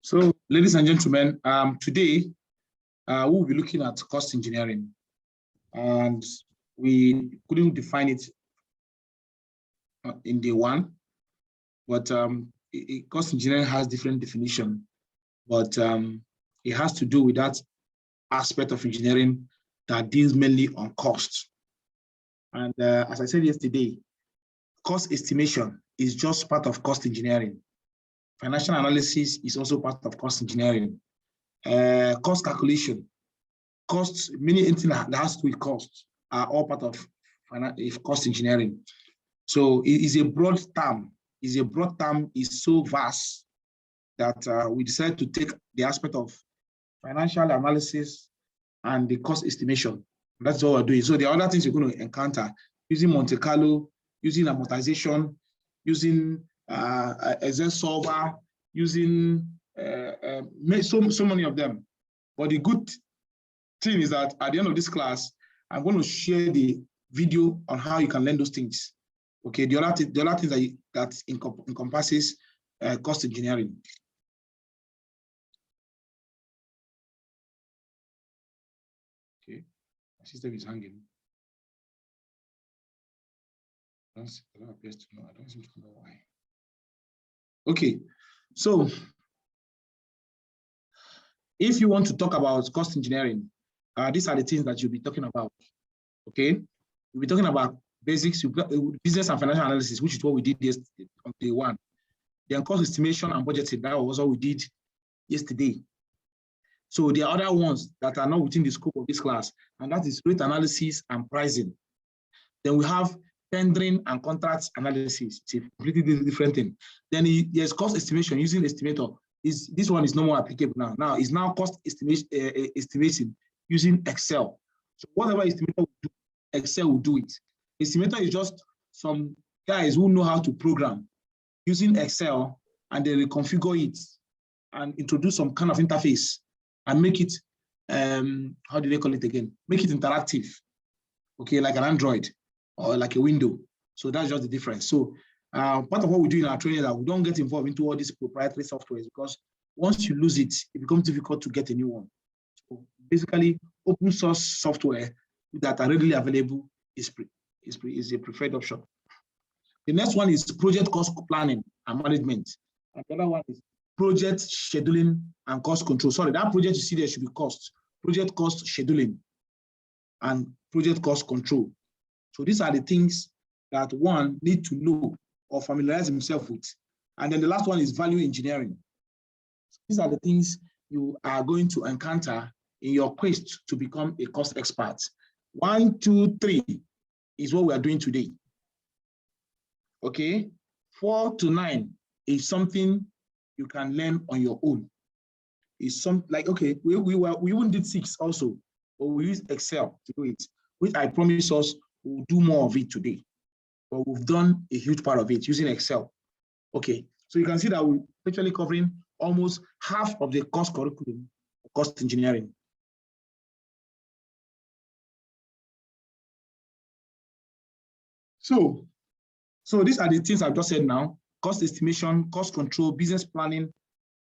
So, ladies and gentlemen, today we'll be looking at cost engineering, and we couldn't define it in day one, but cost engineering has different definition, but it has to do with that aspect of engineering that deals mainly on cost. And as I said yesterday, cost estimation is just part of cost engineering. Financial analysis is also part of cost engineering. Cost calculation, costs, many things that has to do with cost are all part of cost engineering. So it is a broad term. Is so vast that we decided to take the aspect of financial analysis and the cost estimation. That's what we're doing. So the other things you're going to encounter using Monte Carlo, using amortization, using Excel solver, using so many of them. But the good thing is that at the end of this class, I'm going to share the video on how you can learn those things. Okay, the other things that encompasses cost engineering. Okay, my system is hanging. I don't seem to know why. Okay, so if you want to talk about cost engineering, these are the things that you'll be talking about. Okay, we'll be talking about basics, business and financial analysis, which is what we did yesterday on day one. Then cost estimation and budgeting, that was what we did yesterday. So there are other ones that are not within the scope of this class, and that is rate analysis and pricing. Then we have tendering and contracts analysis. It's a completely different thing. Then there's cost estimation using estimator. This one is no more applicable now. Now it's now cost estimation using Excel. So whatever estimator will do, Excel will do it. Estimator is just some guys who know how to program using Excel, and they reconfigure it and introduce some kind of interface and make it, how do they call it again? Make it interactive, okay, like an Android or like a window. So that's just the difference. So part of what we do in our training is that we don't get involved into all these proprietary softwares, because once you lose it, it becomes difficult to get a new one. So basically, open source software that are readily available is a preferred option. The next one is project cost planning and management. And the other one is project scheduling and cost control. Sorry, that project you see there should be cost. Project cost scheduling and project cost control. So these are the things that one need to know or familiarize himself with. And then the last one is value engineering. These are the things you are going to encounter in your quest to become a cost expert. 1, 2, 3 is what we are doing today. Okay, 4 to 9 is something you can learn on your own. It's something like, okay, we even did 6 also, but we use Excel to do it, which I promise us we'll do more of it today. But we've done a huge part of it using Excel. Okay, so you can see that we're actually covering almost half of the cost curriculum of cost engineering. So these are the things I've just said now: cost estimation, cost control, business planning,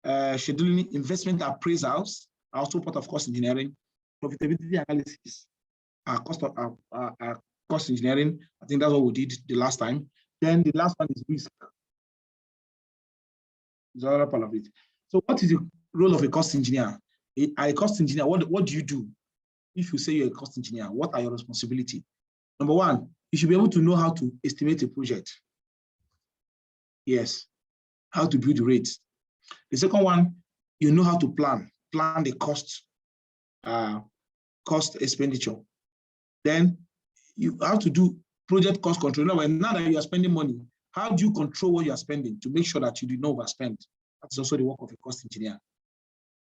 scheduling, investment appraisals are also part of cost engineering. Profitability analysis cost engineering. I think that's what we did the last time. Then the last one is risk. It's another part of it. So what is the role of a cost engineer? A cost engineer, what do you do? If you say you're a cost engineer, what are your responsibilities? Number one, you should be able to know how to estimate a project. Yes, how to build the rates. The second one, you know how to plan the cost expenditure. Then you have to do project cost control. Now that you are spending money, how do you control what you are spending to make sure that you do not overspend? That's also the work of a cost engineer.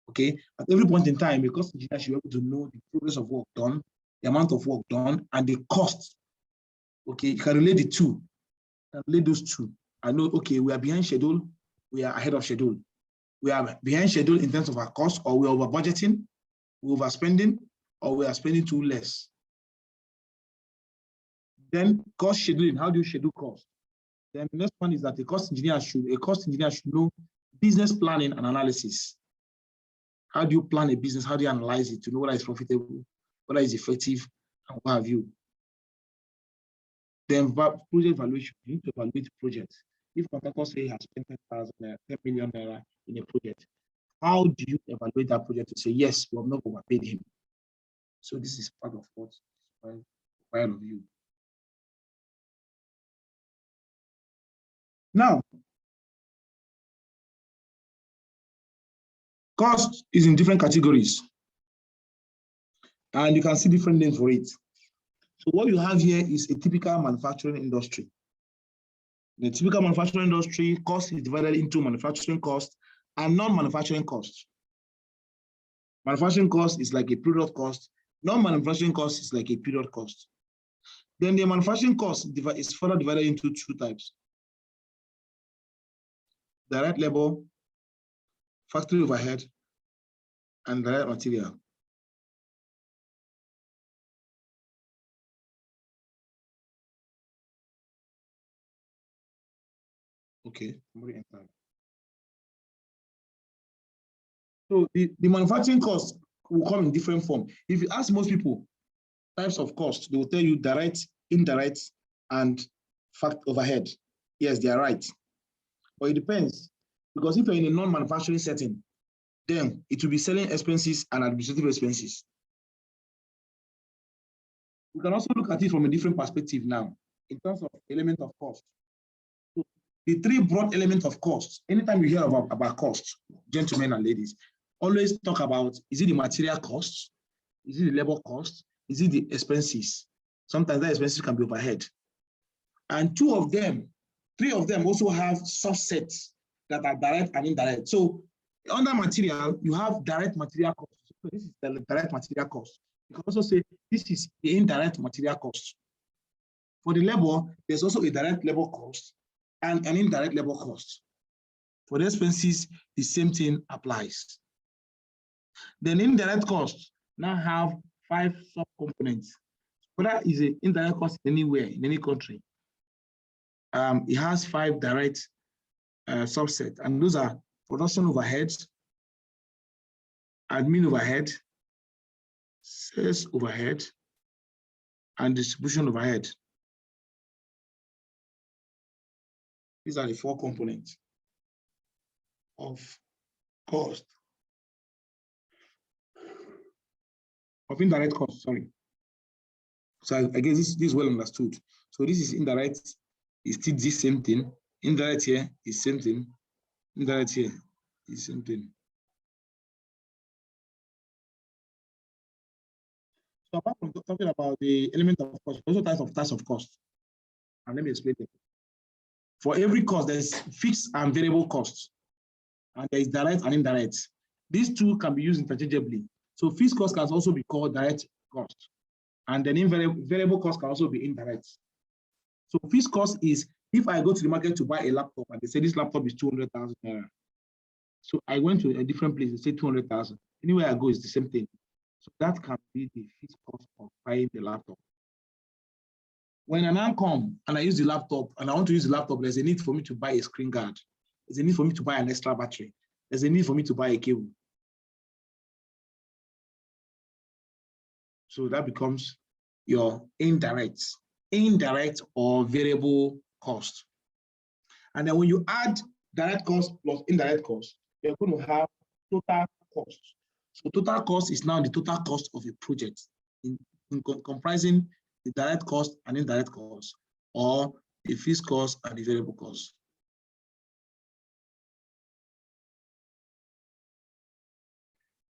Okay, at every point in time, a cost engineer should be able to know the progress of work done, the amount of work done, and the cost. Okay, you can relate the two. And relate those two. I know, okay, we are behind schedule, we are ahead of schedule. We are behind schedule in terms of our cost, or we are over budgeting, we're overspending, or we are spending too less. Then cost scheduling, how do you schedule cost? Then the next one is that a cost engineer should know business planning and analysis. How do you plan a business? How do you analyze it to know whether it's profitable, whether it's effective, and what have you? Then project valuation. You need to evaluate the project. If contractor say he has spent 10 million naira in a project, how do you evaluate that project to say, yes, we have not overpaid him? So this is part of what's required of you. Now, cost is in different categories, and you can see different names for it. So what you have here is a typical manufacturing industry. In the typical manufacturing industry, cost is divided into manufacturing cost and non-manufacturing cost. Manufacturing cost is like a period cost. Non-manufacturing cost is like a period cost. Then the manufacturing cost is further divided into two types: direct labor, factory overhead, and direct material. Okay, somebody enter. So the manufacturing cost will come in different form. If you ask most people types of cost, they will tell you direct, indirect, and fact overhead. Yes, they are right. But it depends, because if you're in a non-manufacturing setting, then it will be selling expenses and administrative expenses. We can also look at it from a different perspective now, in terms of element of cost. So the three broad elements of cost, anytime you hear about cost, gentlemen and ladies, always talk about, is it the material cost? Is it the labor cost? Is it the expenses? Sometimes that expenses can be overhead. And three of them also have subsets that are direct and indirect. So under material, you have direct material cost. So this is the direct material cost. You can also say this is the indirect material cost. For the labor, there's also a direct labor cost and an indirect labor cost. For the expenses, the same thing applies. Then indirect costs now have 5 subcomponents. Whether is an indirect cost anywhere in any country, it has 5 direct subsets, and those are production overheads, admin overhead, sales overhead, and distribution overhead. These are the 4 components of cost. Of indirect cost, sorry. So I guess this is well understood. So this is indirect, is still the same thing. Indirect here is same thing. Indirect here is same thing. So apart from talking about the element of cost, also types of cost. And let me explain it. For every cost, there's fixed and variable costs, and there is direct and indirect. These two can be used interchangeably. So fixed cost can also be called direct cost, and then variable cost can also be indirect. So fixed cost is if I go to the market to buy a laptop and they say this laptop is 200,000 naira. So I went to a different place, they say 200,000. Anywhere I go is the same thing. So that can be the fixed cost of buying the laptop. When I now come and I use the laptop and I want to use the laptop, there's a need for me to buy a screen guard. There's a need for me to buy an extra battery. There's a need for me to buy a cable. So that becomes your indirect or variable cost. And then when you add direct cost plus indirect cost, you're going to have total cost. So total cost is now the total cost of a project in comprising the direct cost and indirect cost, or the fixed cost and the variable cost.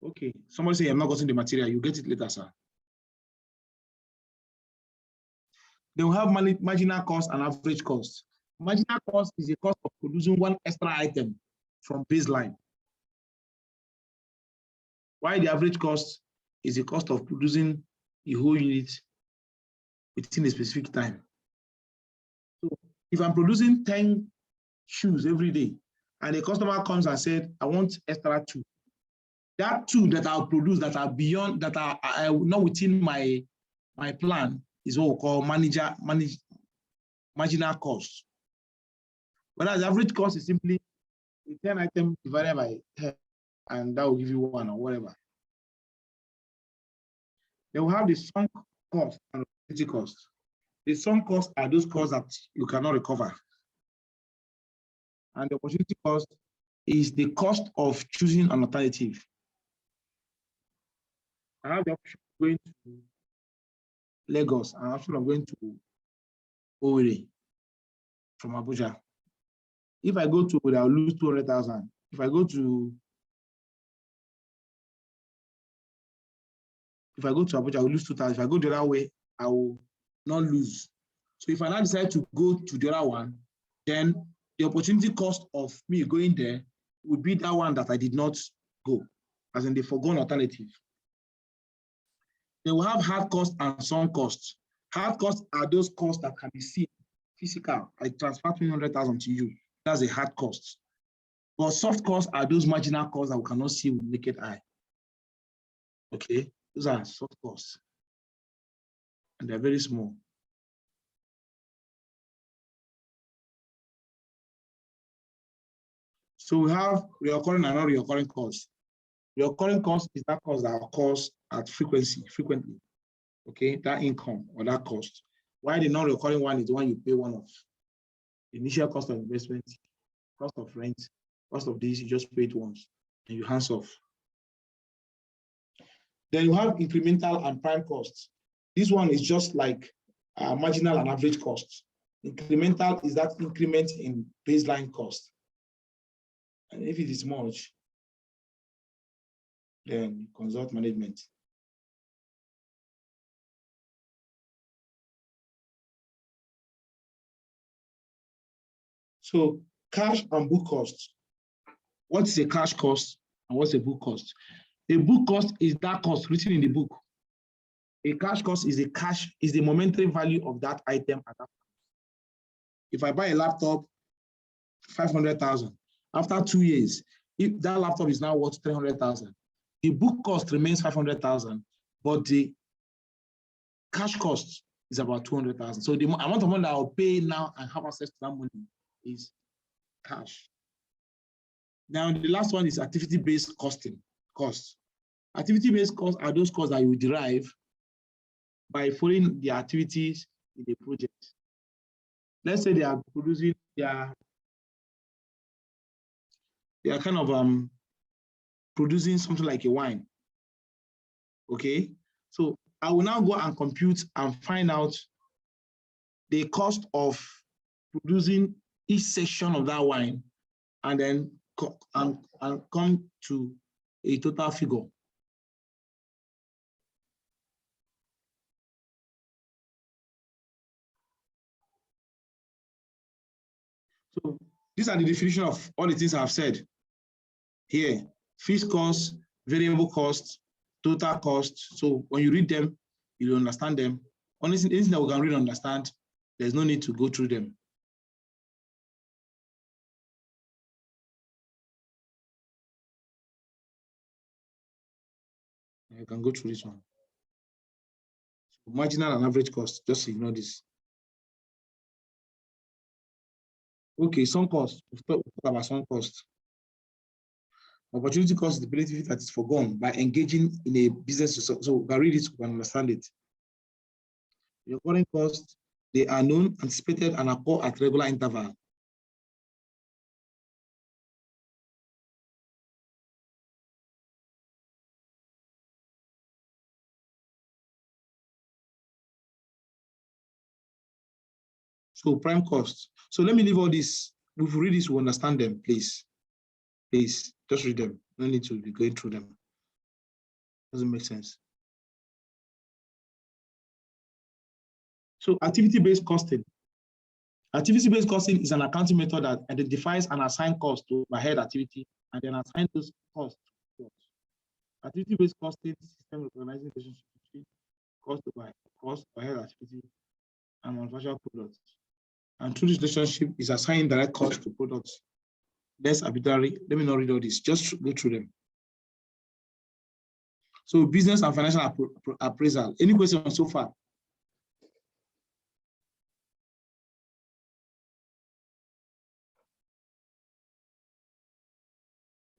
Okay, somebody say I'm not getting the material, you get it later, sir. They will have marginal cost and average cost. Marginal cost is the cost of producing one extra item from baseline. While the average cost is the cost of producing the whole unit within a specific time. So if I'm producing 10 shoes every day, and a customer comes and said, I want extra 2. That 2 that I'll produce that are beyond, that are not within my plan is what we call marginal cost. Whereas the average cost is simply a 10 item divided by 10, and that will give you 1 or whatever. Then we have the sunk cost and opportunity cost. The sunk costs are those costs that you cannot recover. And the opportunity cost is the cost of choosing an alternative. I have the option of going to Lagos and the option of going to Owerri from Abuja. If I go to Owerri, I'll lose 200,000. If I go to Abuja, I'll lose 2,000. If I go the other way, I will not lose. So if I now decide to go to the other one, then the opportunity cost of me going there would be that one that I did not go, as in the foregone alternative. They will have hard costs and sunk costs. Hard costs are those costs that can be seen, physical. I transfer 200,000 to you. That's a hard cost. But soft costs are those marginal costs that we cannot see with naked eye. Okay, those are soft costs. And they're very small. So we have recurring and non-recurring costs. Recurring cost is that cost that occurs at frequently. Okay, that income or that cost. While the non-recurring one is the one you pay one off. Initial cost of investment, cost of rent, cost of this, you just pay it once and you hands off. Then you have incremental and prime costs. This one is just like marginal and average costs. Incremental is that increment in baseline cost. And if it is much, then consult management. So cash and book costs. What is a cash cost and what's a book cost? A book cost is that cost written in the book. A cash cost is the momentary value of that item at that time. If I buy a laptop, 500,000. After 2 years, if that laptop is now worth 300,000, the book cost remains 500,000, but the cash cost is about 200,000. So the amount of money that I'll pay now and have access to that money is cash. Now, the last one is activity-based costs. Activity-based costs are those costs that you derive by following the activities in the project. Let's say they are producing, they are kind of producing something like a wine. Okay, so I will now go and compute and find out the cost of producing each section of that wine, and then come to a total figure. So these are the definition of all the things I've said here: fixed costs, variable costs, total costs. So when you read them, you'll understand them. Anything that we can really understand, there's no need to go through them. You can go through this one. So marginal and average cost, just ignore this. Okay, sunk cost. We've talked about sunk cost. Opportunity cost is the benefit that is forgone by engaging in a business. So we can read it, we can understand it. Your current costs, they are known, anticipated, and occur at regular interval. So prime costs. So let me leave all this. If we read this, we understand them, please. Please, just read them. No need to be going through them. Doesn't make sense. So activity-based costing. Activity-based costing is an accounting method that identifies and assigns costs to overhead activity and then assigns those costs to costs. Activity-based costing system recognizing the relationship between cost overhead activity and manufactured products. And through this relationship is assigning direct cost to products. Less arbitrary. Let me not read all this, just go through them. So business and financial appraisal. Any questions so far?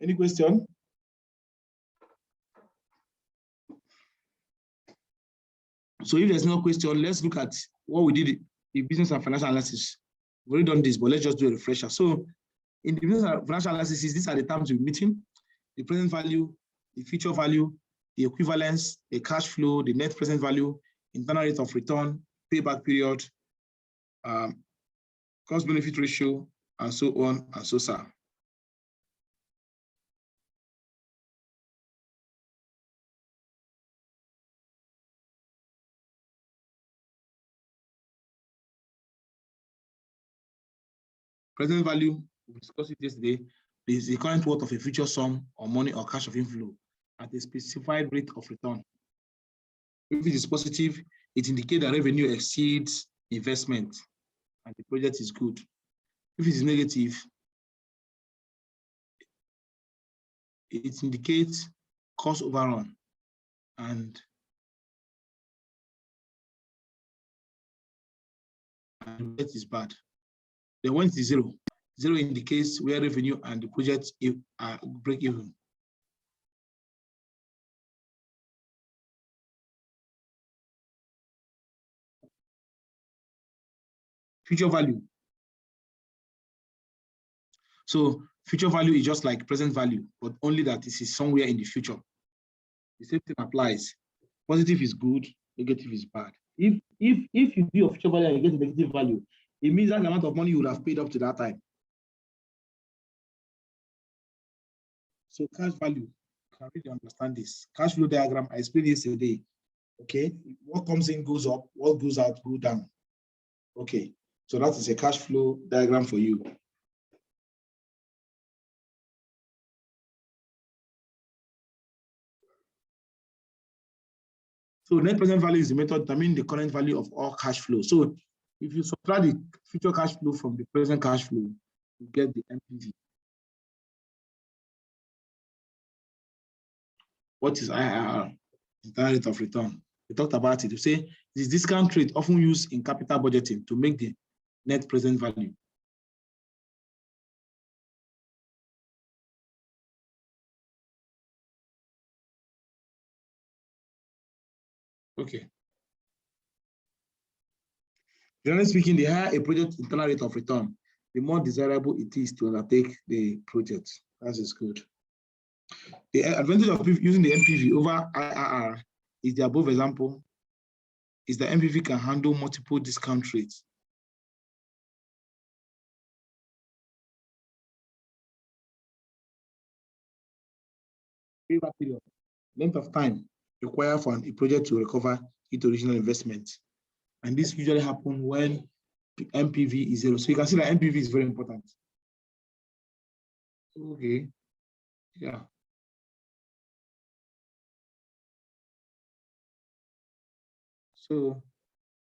Any question? So if there's no question, let's look at what we did in business and financial analysis. We've already done this, but let's just do a refresher. So in the business and financial analysis, these are the terms we're meeting: the present value, the future value, the equivalence, the cash flow, the net present value, internal rate of return, payback period, cost benefit ratio, and so on and so on. Present value, we discussed it yesterday, is the current worth of a future sum or money or cash of inflow at a specified rate of return. If it is positive, it indicates that revenue exceeds investment and the project is good. If it is negative, it indicates cost overrun and that is bad. Then when it is zero, zero indicates where revenue and the project are break even. Future value. So future value is just like present value, but only that this is somewhere in the future. The same thing applies. Positive is good, negative is bad. If you do your future value and you get a negative value, it means that the amount of money you would have paid up to that time. So cash value, you can really understand this. Cash flow diagram, I explained yesterday. Okay, what comes in goes up, what goes out goes down. Okay, so that is a cash flow diagram for you. So net present value is the method determining the current value of all cash flow. So if you subtract the future cash flow from the present cash flow, you get the NPV. What is IRR? Internal rate of return. We talked about it. We say this discount rate often used in capital budgeting to make the net present value. Okay. Generally speaking, the higher a project internal rate of return, the more desirable it is to undertake the project. That is good. The advantage of using the NPV over IRR is the above example, is the NPV can handle multiple discount rates. Payback period, length of time required for a project to recover its original investment. And this usually happens when NPV is zero. So you can see that NPV is very important. Okay, yeah. So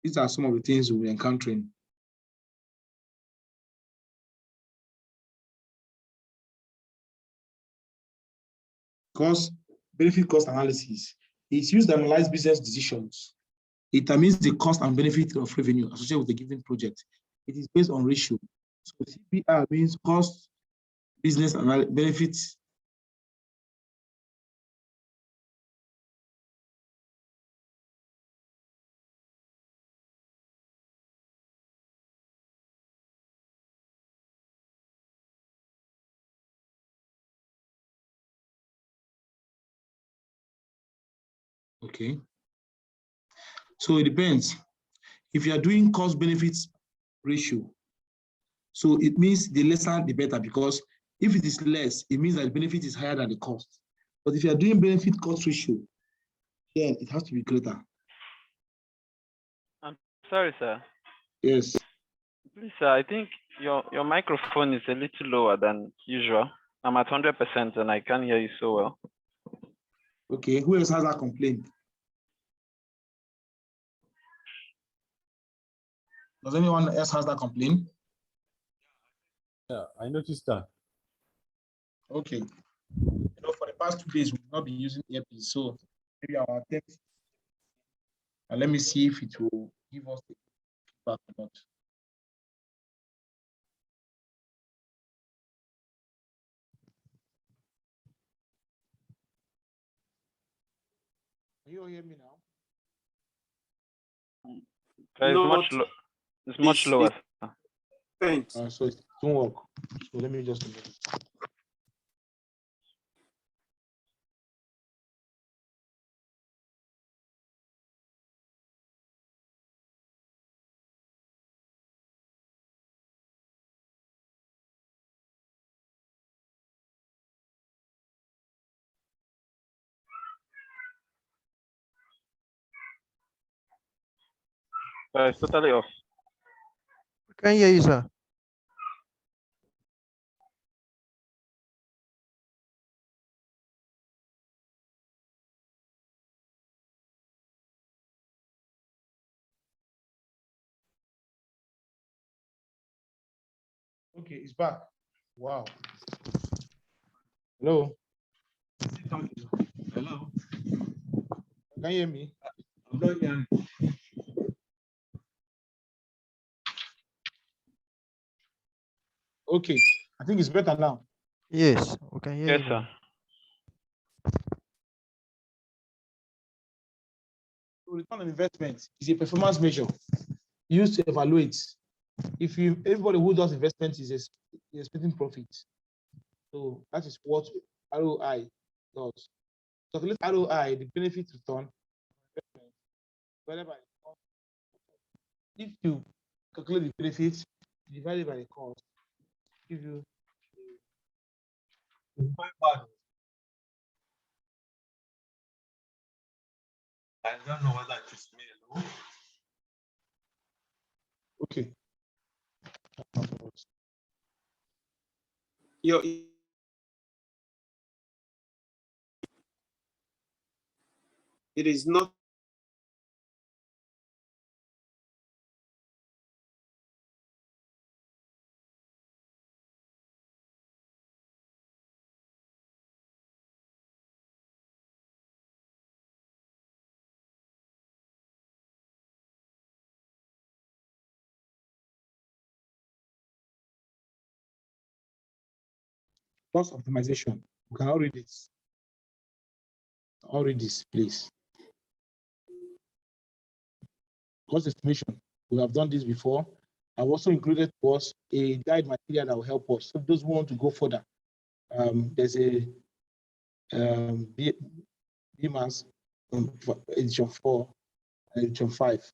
these are some of the things we're encountering. Cost, benefit cost analysis. It's used to analyze business decisions. It determines the cost and benefit of revenue associated with a given project. It is based on ratio. So CPR means cost, business, and benefits. Okay. So it depends. If you are doing cost benefits ratio, so it means the lesser the better, because if it is less, it means that the benefit is higher than the cost. But if you are doing benefit cost ratio, then it has to be greater. I'm sorry, sir. Yes. Please, sir, I think your microphone is a little lower than usual. I'm at 100% and I can't hear you so well. Okay, who else has that complaint? Does anyone else has that complaint? Yeah, I noticed that. Okay. You know, for the past 2 days, we've not been using earpiece, so maybe our attempt. And let me see if it will give us the feedback or not. Can you all hear me now? It's No, much it's much lower. Thanks. So it won't work. So let me just. It's totally off. Can hear you, sir. Okay, it's back. Wow. Hello. Hello. Can you hear me? I'm not hearing. Okay, I think it's better now. Yes, we can hear Yes, you. sir. Return on investment is a performance measure used to evaluate if everybody who does investment is expecting profit. So that is what ROI does. Calculate ROI, the benefit return. Whatever. If you calculate the benefits divided by the cost, give you. I don't know whether it is me. No? Okay. It is not. Cost optimization. We can all read this. All read this, please. Cost estimation. We have done this before. I've also included for us a guide material that will help us. So those who want to go further, there's a BMAS edition 4 and edition 5.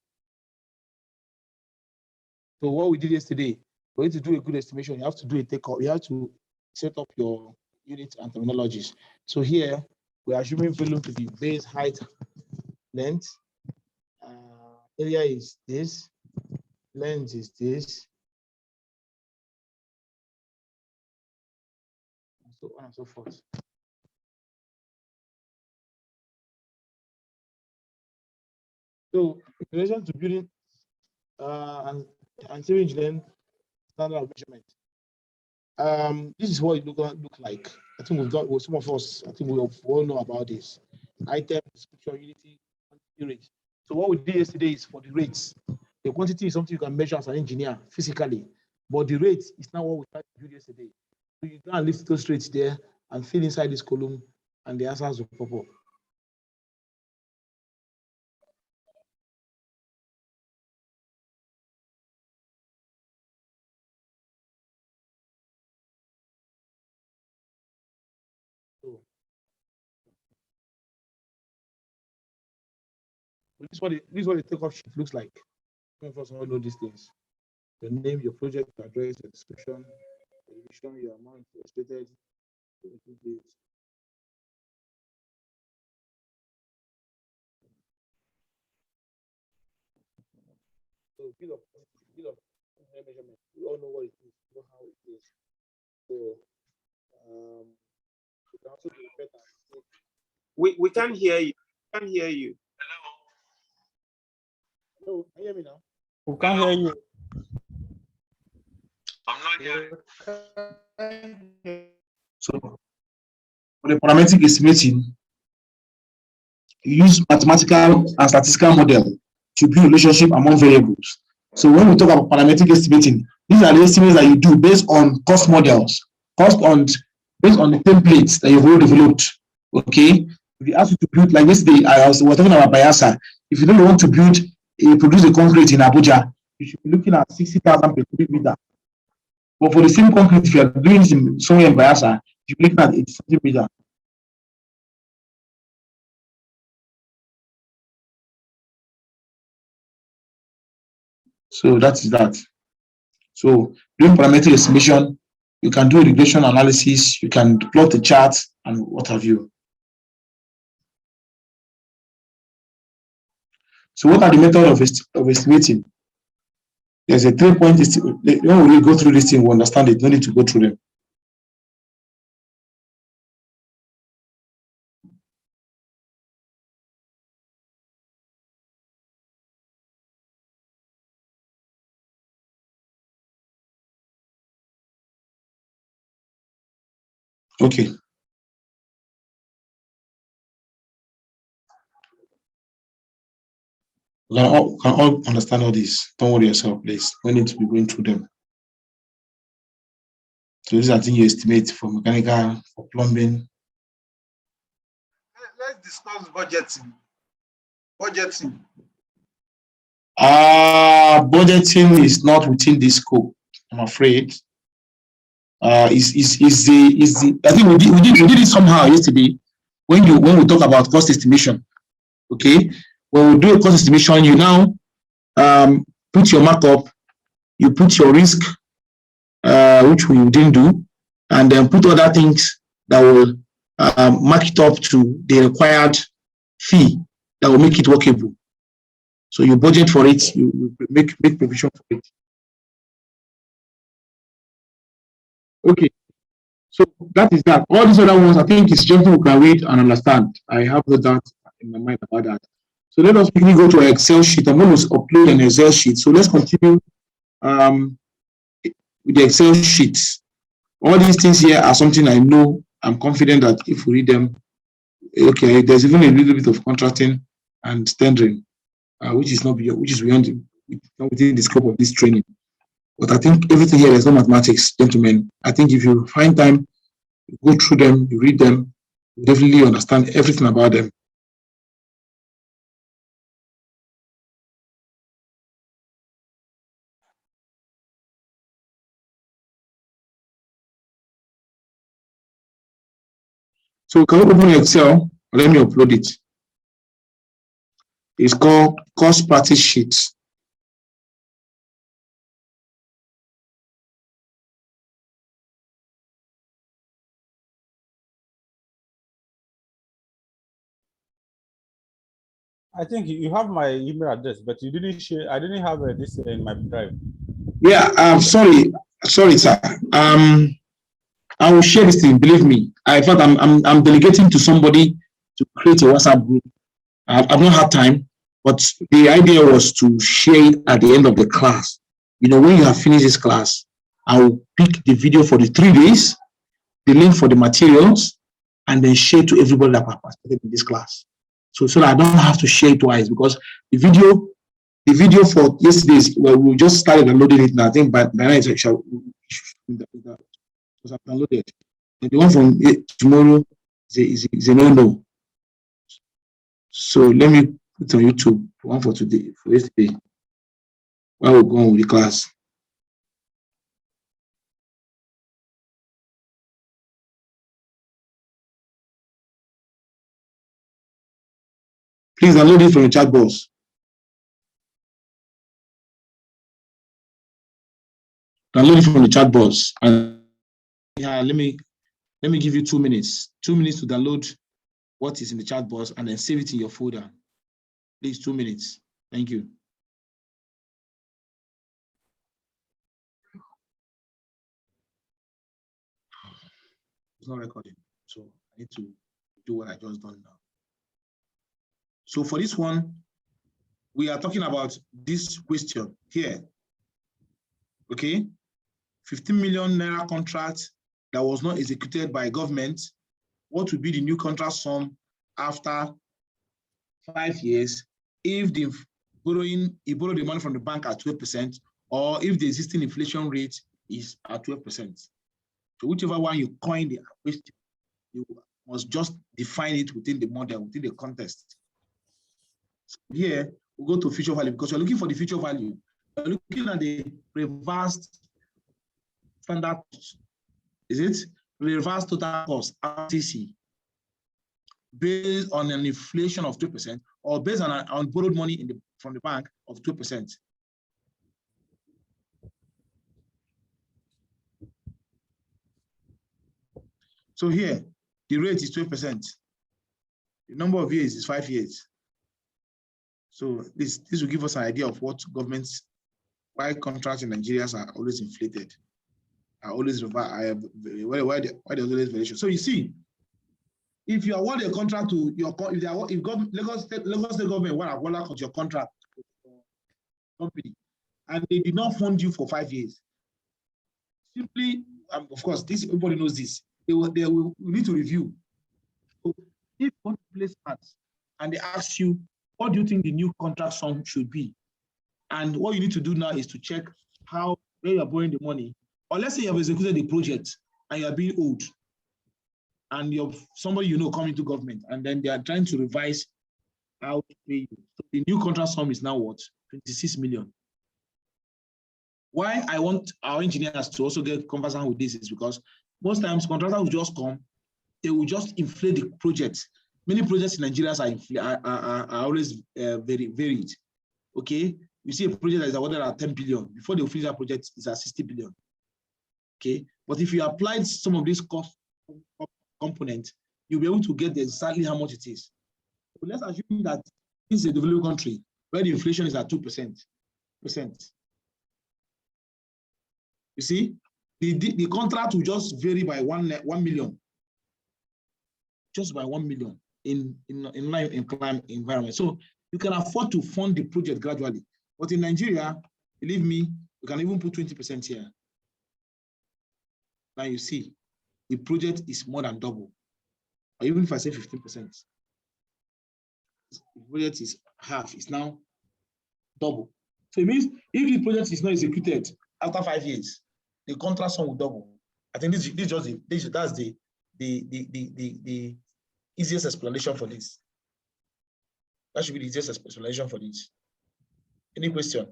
So what we did yesterday, for you to do a good estimation, you have to do a takeoff. You have to set up your units and terminologies. So here, we're assuming volume to be base, height, length. Area is this. Length is this. And so on and so forth. So in relation to building and civil engineering standard of measurement, this is what it look like. I think we've got, well, some of us, I think we all know about this. Item, description, unity, quantity, rate. So what we did yesterday is for the rates. The quantity is something you can measure as an engineer physically, but the rate is not what we tried to do yesterday. So you can lift those rates there and fill inside this column, and the answers will pop up. So this is what the takeoff sheet looks like. Some of us all know these things. Your name, your project, your address, your description, your division, your amount, your stated. So bill of measurement. We all know what it is, know how it is. So you can also be better. We can't hear you. Can't hear you. Hello, can you hear me now? We can't hear you. I'm not hearing. So for the parametric estimating, you use mathematical and statistical model to build relationship among variables. So when we talk about parametric estimating, these are the estimates that you do based on cost models, based on the templates that you've already developed. Okay, If you ask you to build, like yesterday, we're talking about Bayelsa. If you don't want to produce a concrete in Abuja, you should be looking at 60,000 per cubic meter. But for the same concrete, if you are doing it somewhere in Bayelsa, you should be looking at 80 meter. So that is that. So doing parametric estimation, you can do regression analysis, you can plot the chart and what have you. So what are the methods of estimating? There's a 3-point estimate. When we go through this thing, we understand it. No need to go through them. Okay. We can all understand all this. Don't worry yourself, please. We need to be going through them. So these are things you estimate for mechanical, for plumbing. Let's discuss budgeting. Budgeting. Budgeting is not within this scope, I'm afraid. I think we did it somehow yesterday when we talk about cost estimation. Okay, when we do a cost estimation, you now put your markup, you put your risk, which we didn't do, and then put other things that will mark it up to the required fee that will make it workable. So you budget for it, you make provision for it. Okay, so that is that. All these other ones, I think it's something we can read and understand. I have no doubt in my mind about that. So let us quickly go to an Excel sheet. I'm going to upload an Excel sheet. So let's continue with the Excel sheets. All these things here are something I know. I'm confident that if we read them, okay, there's even a little bit of contracting and tendering, which is beyond within the scope of this training. But I think everything here is not mathematics, gentlemen. I think if you find time, you go through them, you read them, you definitely understand everything about them. So can we open Excel? Let me upload it. It's called cost practice sheets. I think you have my email address, but you didn't share. I didn't have this in my drive. Yeah, I'm sorry, sir. I will share this thing. Believe me. In fact, I'm delegating to somebody to create a WhatsApp group. I've not had time, but the idea was to share it at the end of the class. You know, when you have finished this class, I will pick the video for the 3 days, the link for the materials, and then share to everybody that participated in this class. So that I don't have to share it twice, because the video for yesterday's, well, we just started downloading it now. I think by now it's actually was downloaded. And the one from tomorrow is a no-no. So let me put on YouTube one for today, for yesterday, while we're going with the class. Please download it from the chat box. Download it from the chat box, and yeah, let me give you 2 minutes. 2 minutes to download what is in the chat box, and then save it in your folder. Please, 2 minutes. Thank you. It's not recording, so I need to do what I just done now. So for this one, we are talking about this question here. Okay, 15 million naira contract that was not executed by government. What would be the new contract sum after 5 years if he borrowed the money from the bank at 12%, or if the existing inflation rate is at 12%? So whichever one you coin the question, you must just define it within the model, within the context. So here, we go to future value because you're looking for the future value. You're looking at the reversed standard cost. Is it reversed total cost, RTC, based on an inflation of 2% or based on borrowed money from the bank of 2%. So here, the rate is 12%. The number of years is 5 years. So this will give us an idea of what governments, why contracts in Nigeria are always inflated, are always why there's always variation. So you see, if you award a if Lagos State government want your contract company and they did not fund you for 5 years, simply, of course, everybody knows this. They will need to review. So if one place ads and they ask you, what do you think the new contract sum should be? And what you need to do now is to check where you are borrowing the money. Or let's say you have executed the project and you are being owed, and you have somebody coming to government, and then they are trying to revise how to pay you. So the new contract sum is now what? 26 million. Why I want our engineers to also get conversant with this is because most times contractors will just come, they will just inflate the projects. Many projects in Nigeria are always very varied. Okay, you see a project that is awarded at 10 billion. Before they finish that project, it's at 60 billion. Okay, but if you applied some of these cost components, you'll be able to get exactly how much it is. So let's assume that this is a developing country where the inflation is at 2%. You see, the contract will just vary by 1 million, just by 1 million in climate environment. So you can afford to fund the project gradually. But in Nigeria, believe me, you can even put 20% here. Now you see, the project is more than double. Or even if I say 15%, the project is half, it's now double. So it means if the project is not executed after 5 years, the contract sum will double. I think that's the easiest explanation for this. That should be the easiest explanation for this. Any question?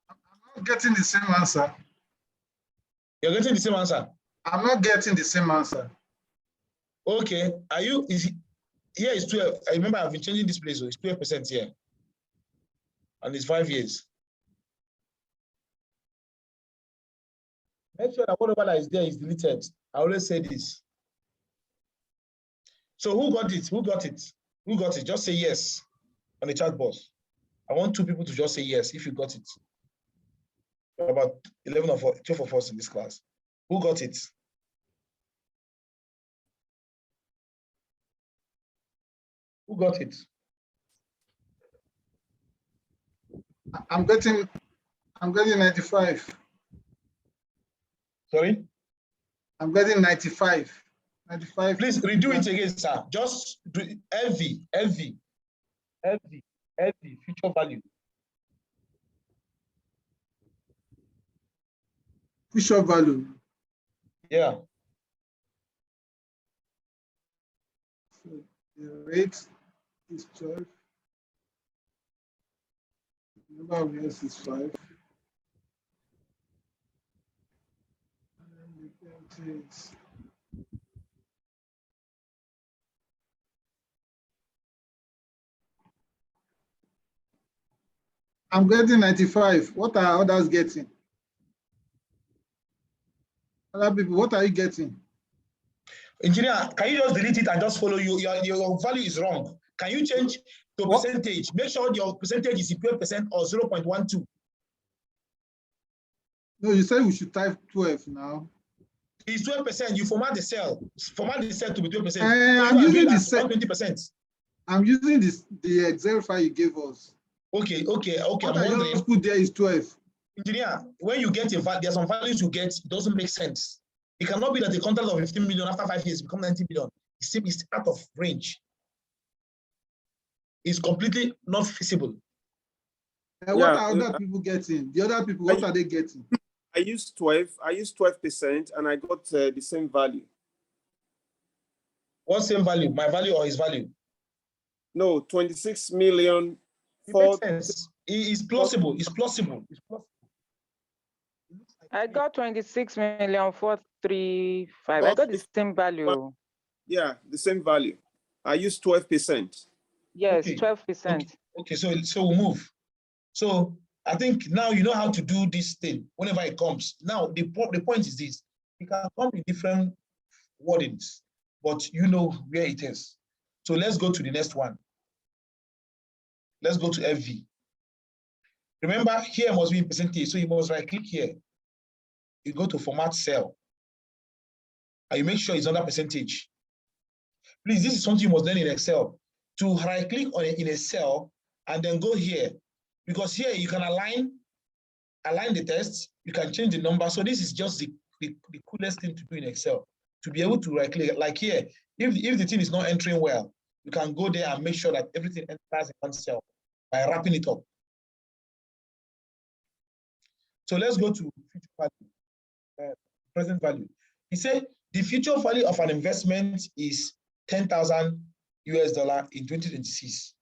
I'm not getting the same answer. You're getting the same answer? I'm not getting the same answer. Okay. Here is 12. I remember I've been changing this place, so it's 12% here. And it's 5 years. Make sure that whatever that is there is deleted. I always say this. So who got it? Who got it? Who got it? Just say yes on the chat box. I want 2 people to just say yes if you got it. About 12 of us in this class. Who got it? Who got it? I'm getting 95. Sorry? I'm getting 95. 95. Please redo it again, sir. Just do LV, future value. Future value. Yeah. So the rate is 12. The number of years is 5. And then the Ppmt is I'm getting 95. What are others getting? Other people, what are you getting? Engineer, can you just delete it and just follow you? Your value is wrong. Can you change to percentage? Make sure your percentage is 12% or 0.12. No, you said we should type 12 now. It's 12%. You format the cell. Format the cell to be 12%. I'm using the cell. 20%. I'm using the Excel file you gave us. Okay. What I just put there is 12. Engineer, when you get a value, there are some values you get, it doesn't make sense. It cannot be that the contract of 15 million after 5 years become 90 million. It's out of range. It's completely not feasible. Yeah, what are other people getting? The other people, what are they getting? I used 12. I used 12%, and I got the same value. What same value? My value or his value? No, 26 million. It makes sense. It's plausible. It's plausible. It's plausible. I got 26,435,000. I got the same value. Yeah, the same value. I used 12%. Yes, Okay. 12%. Okay, so we'll move. So I think now you know how to do this thing whenever it comes. Now the point is this: it can come in different wordings, but you know where it is. So let's go to the next one. Let's go to FV. Remember, here must be in percentage, so you must right click here. You go to format cell, and you make sure it's under percentage. Please, this is something you must learn in Excel. To right click on it in a cell and then go here, because here you can align the text, you can change the number. So this is just the coolest thing to do in Excel, to be able to right click. Like here, if the thing is not entering well, you can go there and make sure that everything enters in one cell by wrapping it up. So let's go to future value, present value. He said the future value of an investment is $10,000 in 2026.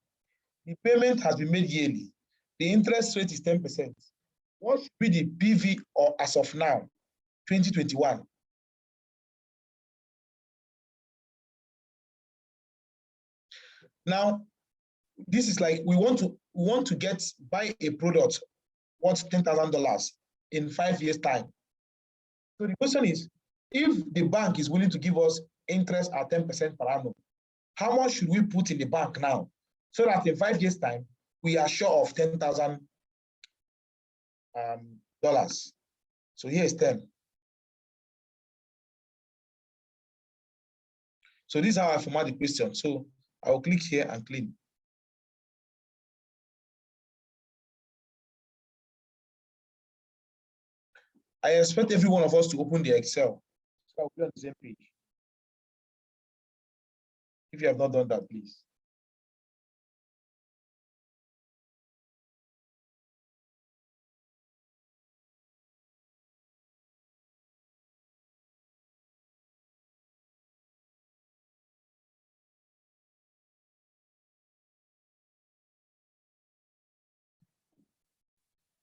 The payment has been made yearly. The interest rate is 10%. What should be the PV or as of now, 2021? Now, this is like we want to buy a product worth $10,000 in 5 years' time. So the question is, if the bank is willing to give us interest at 10% per annum, how much should we put in the bank now, so that in 5 years' time we are sure of $10,000? So here is 10. So this is how I format the question. So I will click here and clean. I expect every one of us to open the Excel. So I'll be on the same page. If you have not done that, please.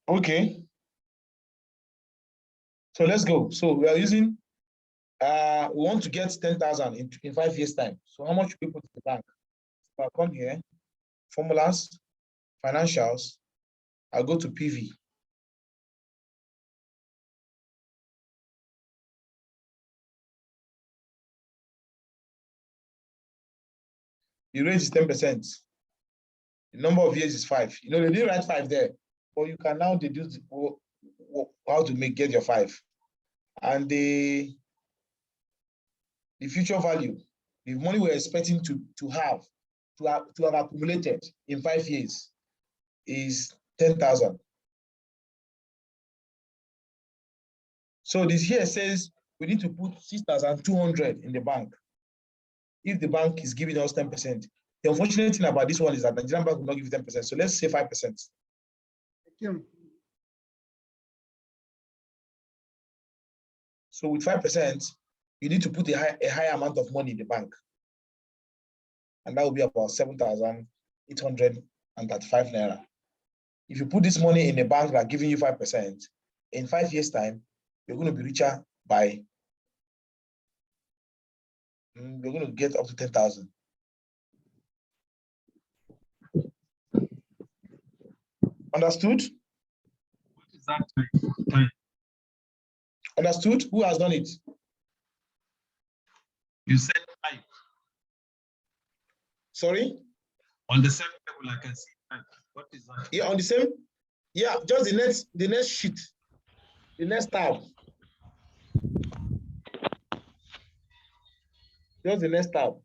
Okay. So let's go. So we are using, we want to get 10,000 in 5 years' time. So how much should we put in the bank? So I'll come here, formulas, financials, I'll go to PV. The rate is 10%. The number of years is 5. You know, they didn't write 5 there, but you can now deduce how to get your 5. And the future value, the money we're expecting to have accumulated in 5 years is 10,000. So this here says we need to put 6,200 in the bank if the bank is giving us 10%. The unfortunate thing about this one is that the Nigerian bank will not give you 10%. So let's say 5%. Thank you. So with 5%, you need to put a high amount of money in the bank. And that will be about 7,835 naira. If you put this money in a bank that giving you 5%, in 5 years' time, you're going to be richer by, you're going to get up to 10,000. Understood? What is that time? Understood? Who has done it? You said 5. Sorry? On the same table, I can see 5. What is that? Yeah, on the same? Yeah, just the next sheet, the next tab. Just the next tab.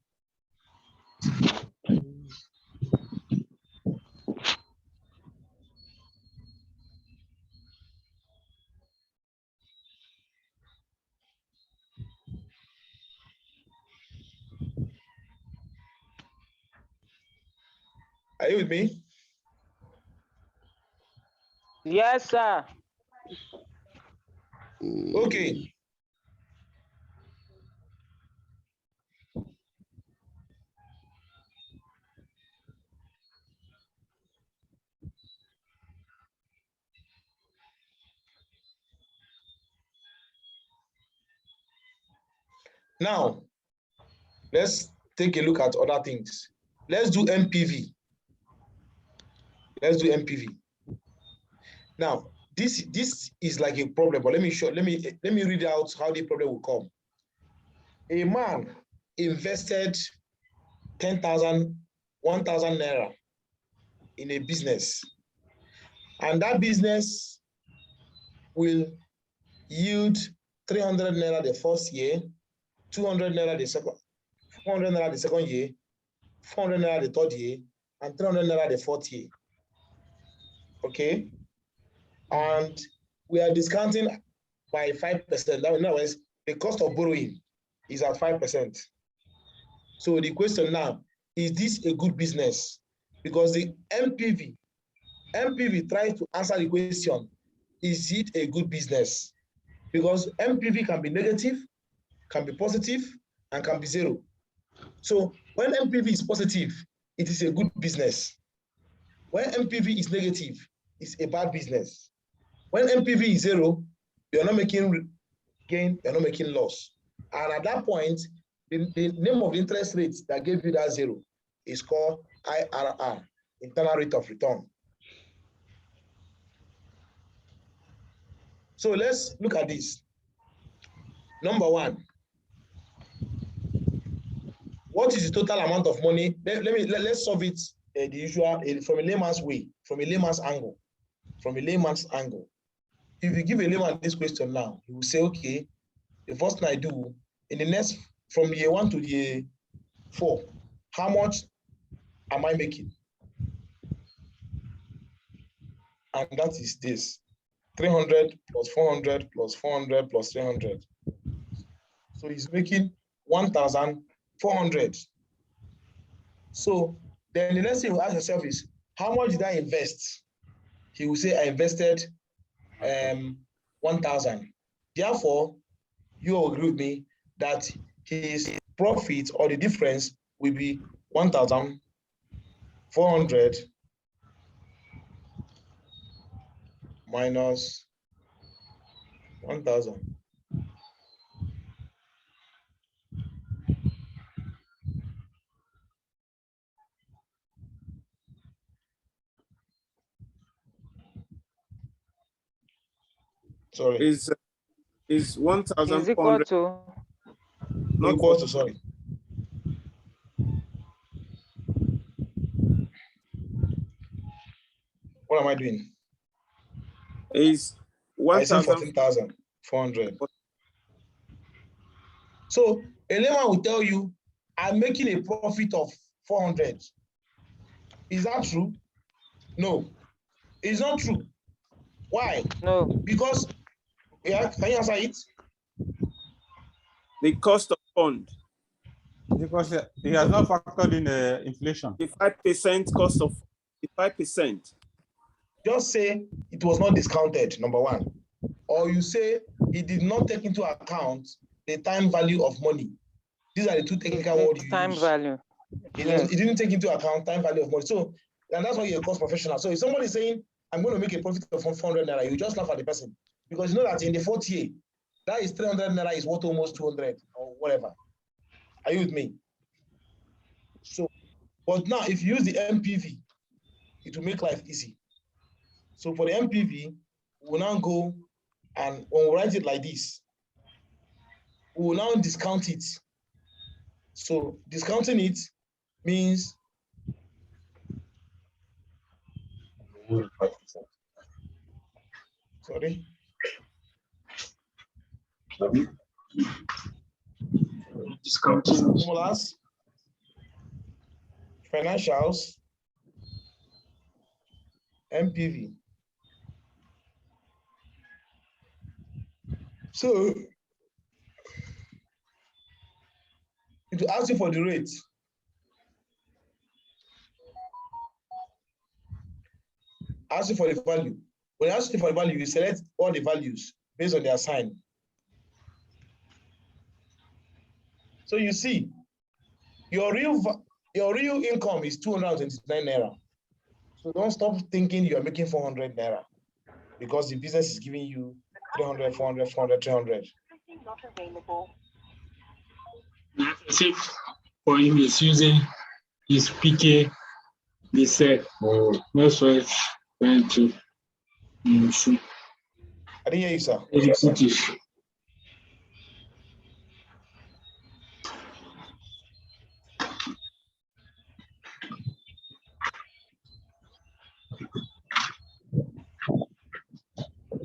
Are you with me? Yes, sir. Okay. Now, let's take a look at other things. Let's do MPV. Let's do MPV. Now, this is like a problem, but let me read out how the problem will come. A man invested 1,000 naira in a business, and that business will yield 300 naira the first year, 200 naira the second, 400 naira the second year, 400 naira the third year, and 300 naira the fourth year. Okay, and we are discounting by 5%. That means the cost of borrowing is at 5%. So the question now, is this a good business? Because the MPV tries to answer the question, is it a good business? Because MPV can be negative, can be positive, and can be zero. So when MPV is positive, it is a good business. When MPV is negative, it's a bad business. When MPV is zero, you're not making gain, you're not making loss. And at that point, the name of the interest rate that gave you that zero is called IRR, internal rate of return. So let's look at this. Number one, what is the total amount of money? Let's solve it the usual from a layman's way, from a layman's angle. From a layman's angle. If you give a layman this question now, he will say, okay, the first thing I do in the next from year 1 to year 4, how much am I making? And that is this 300 plus 400 plus 400 plus 300. So he's making 1,400. So then the next thing you ask yourself is, how much did I invest? He will say, I invested 1,000. Therefore, you agree with me that his profit or the difference will be 1,400 minus 1,000. Sorry. Is 1,400 Is equal to not equal to, sorry. What am I doing? Is I said 1,000 14,400. So a layman will tell you, I'm making a profit of 400. Is that true? No, it's not true. Why? no? Because, yeah, can you answer it? the cost of fund, Because he has not factored in inflation. the 5% cost of the 5%. Just say it was not discounted, number one. Or you say it did not take into account the time value of money. These are the two technical words you Time use. value. It didn't take into account time value of money. So, and that's why you're a cost professional. So if somebody is saying, I'm going to make a profit of 400 naira, you just laugh at the person. Because you know that in the fourth year, that is 300 naira is worth almost 200 or whatever. Are you with me? So, but now if you use the MPV, it will make life easy. So for the MPV, we'll now go and when we write it like this, we will now discount it. So discounting it means sorry. Discounting formulas, financials, MPV. So it will ask you for the rate. Ask you for the value. When you ask you for the value, you select all the values. based on their sign. So you see, your real income is 229 naira. So don't stop thinking you are making 400 naira because the business is giving you 300, 400, 400, 300. See, for him, he's using his PK, they said, that's why it's going to see. I didn't hear you, sir. Executive.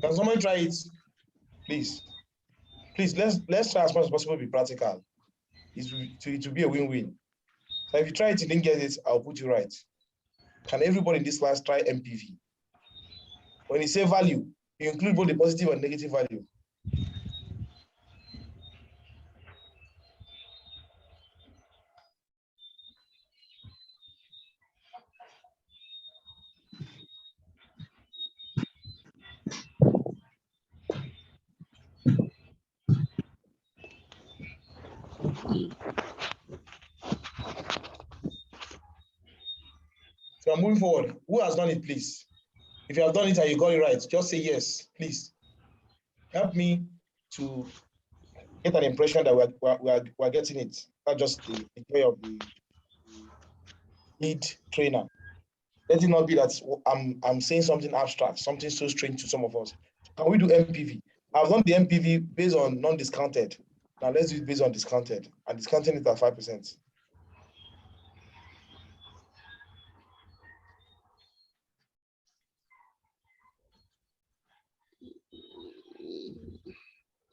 Can someone try it, please? Please, let's try as much as possible to be practical. It will be a win-win. So if you try it, you didn't get it, I'll put you right. Can everybody in this class try MPV? When you say value, you include both the positive and negative value. So I'm moving forward. Who has done it, please? If you have done it and you got it right, just say yes, please. Help me to get an impression that we're getting it. Not just the joy of the lead trainer. Let it not be that I'm saying something abstract, something so strange to some of us. Can we do MPV? I've done the MPV based on non-discounted. Now let's do it based on discounted, and discounting it at 5%.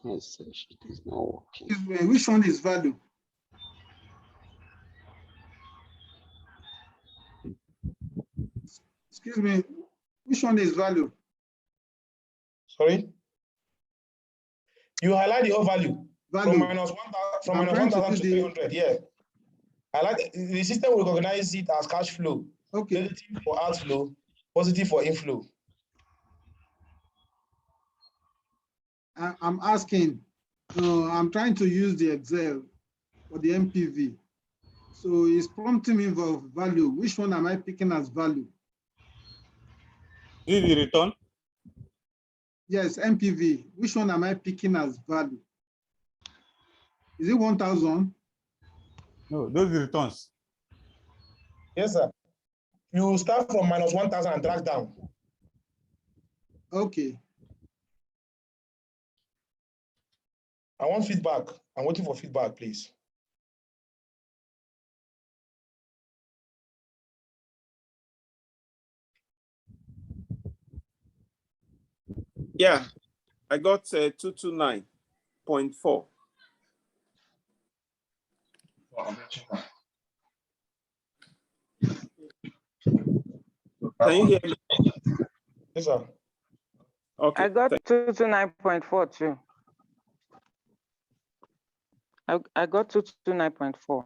Excuse me, which one is value? Excuse me, which one is value? Sorry? You highlight the whole value. Value. From minus 1,000 to 300, yeah. I like the system will recognize it as cash flow. Okay. Negative for outflow, positive for inflow. I'm asking, I'm trying to use the Excel for the MPV. So it's prompting me for value. Which one am I picking as value? Is the return? Yes, MPV. Which one am I picking as value? Is it 1,000? No, those are returns. Yes, sir. You start from minus 1,000 and drag down. Okay. I want feedback. I'm waiting for feedback, please. Yeah, I got 229.4. Can you hear me? Yes, sir. Okay. I got 229.4 too. I got 229.4.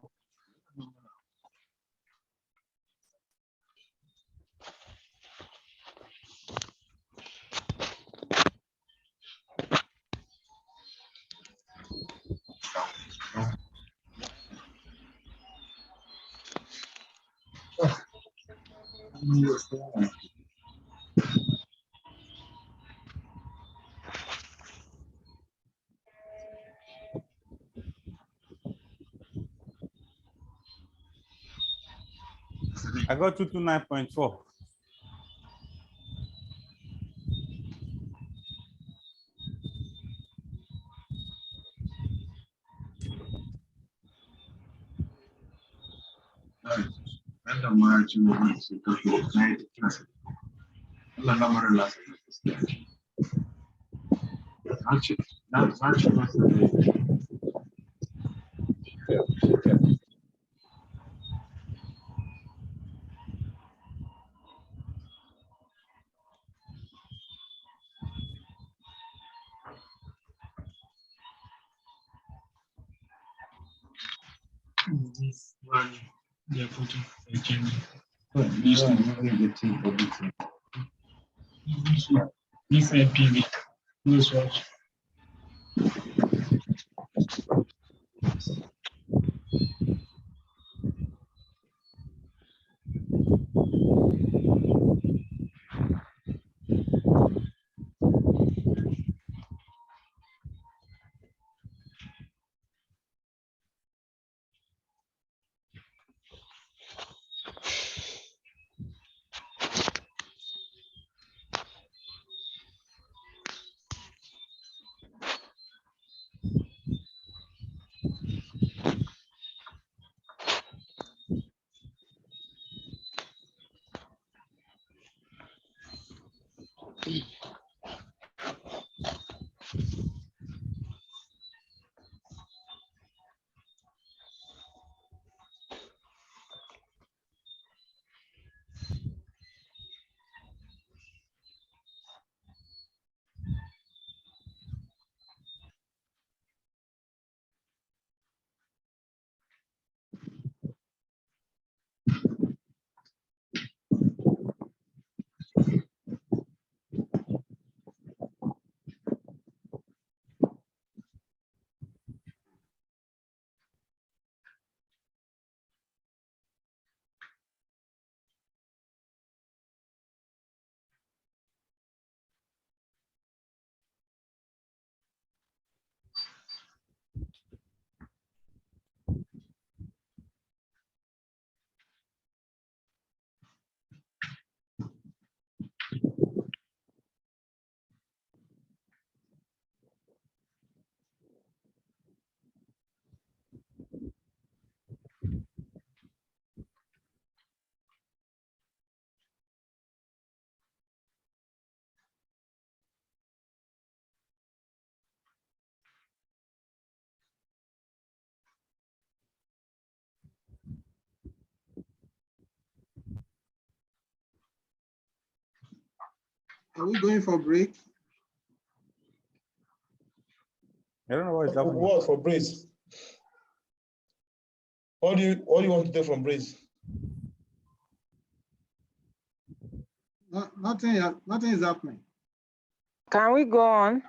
I got 229.4. This one, they're putting agenda. This MPV, this watch. Are we going for break? I don't know what is happening. What for Braze? What do you want to take from Braze? Nothing is happening. Can we go on?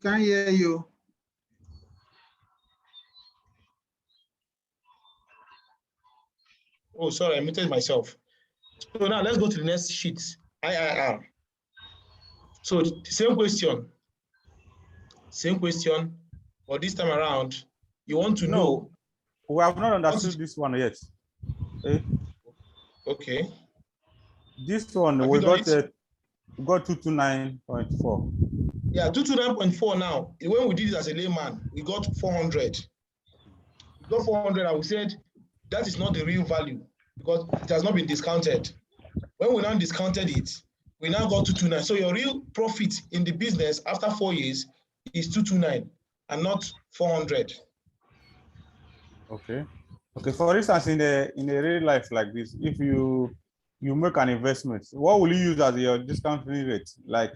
Can't hear you. Oh, sorry, I muted myself. So now let's go to the next sheet, IIR. So same question, but this time around, you want to know. We have not understood this one yet. Okay. This one, Have we you done got it? 229.4. Yeah, 229.4 now. When we did it as a layman, we got 400. We got 400 and we said that is not the real value because it has not been discounted. When we now discounted it, we now got 229. So your real profit in the business after 4 years is 229 and not 400. Okay. Okay. For instance, in a real life like this, if you make an investment, what will you use as your discount rate? Like,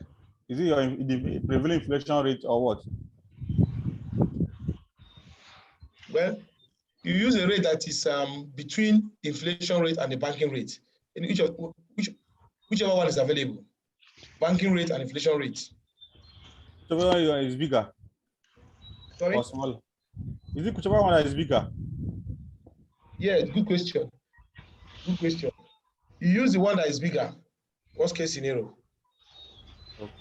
is it the prevailing inflation rate or what? Well, you use a rate that is between the inflation rate and the banking rate. In whichever one is available, banking rate and inflation rate. So whichever one is bigger. Sorry? Or smaller? Is it whichever one that is bigger? Yeah, good question. Good question. You use the one that is bigger. Worst case scenario. Okay.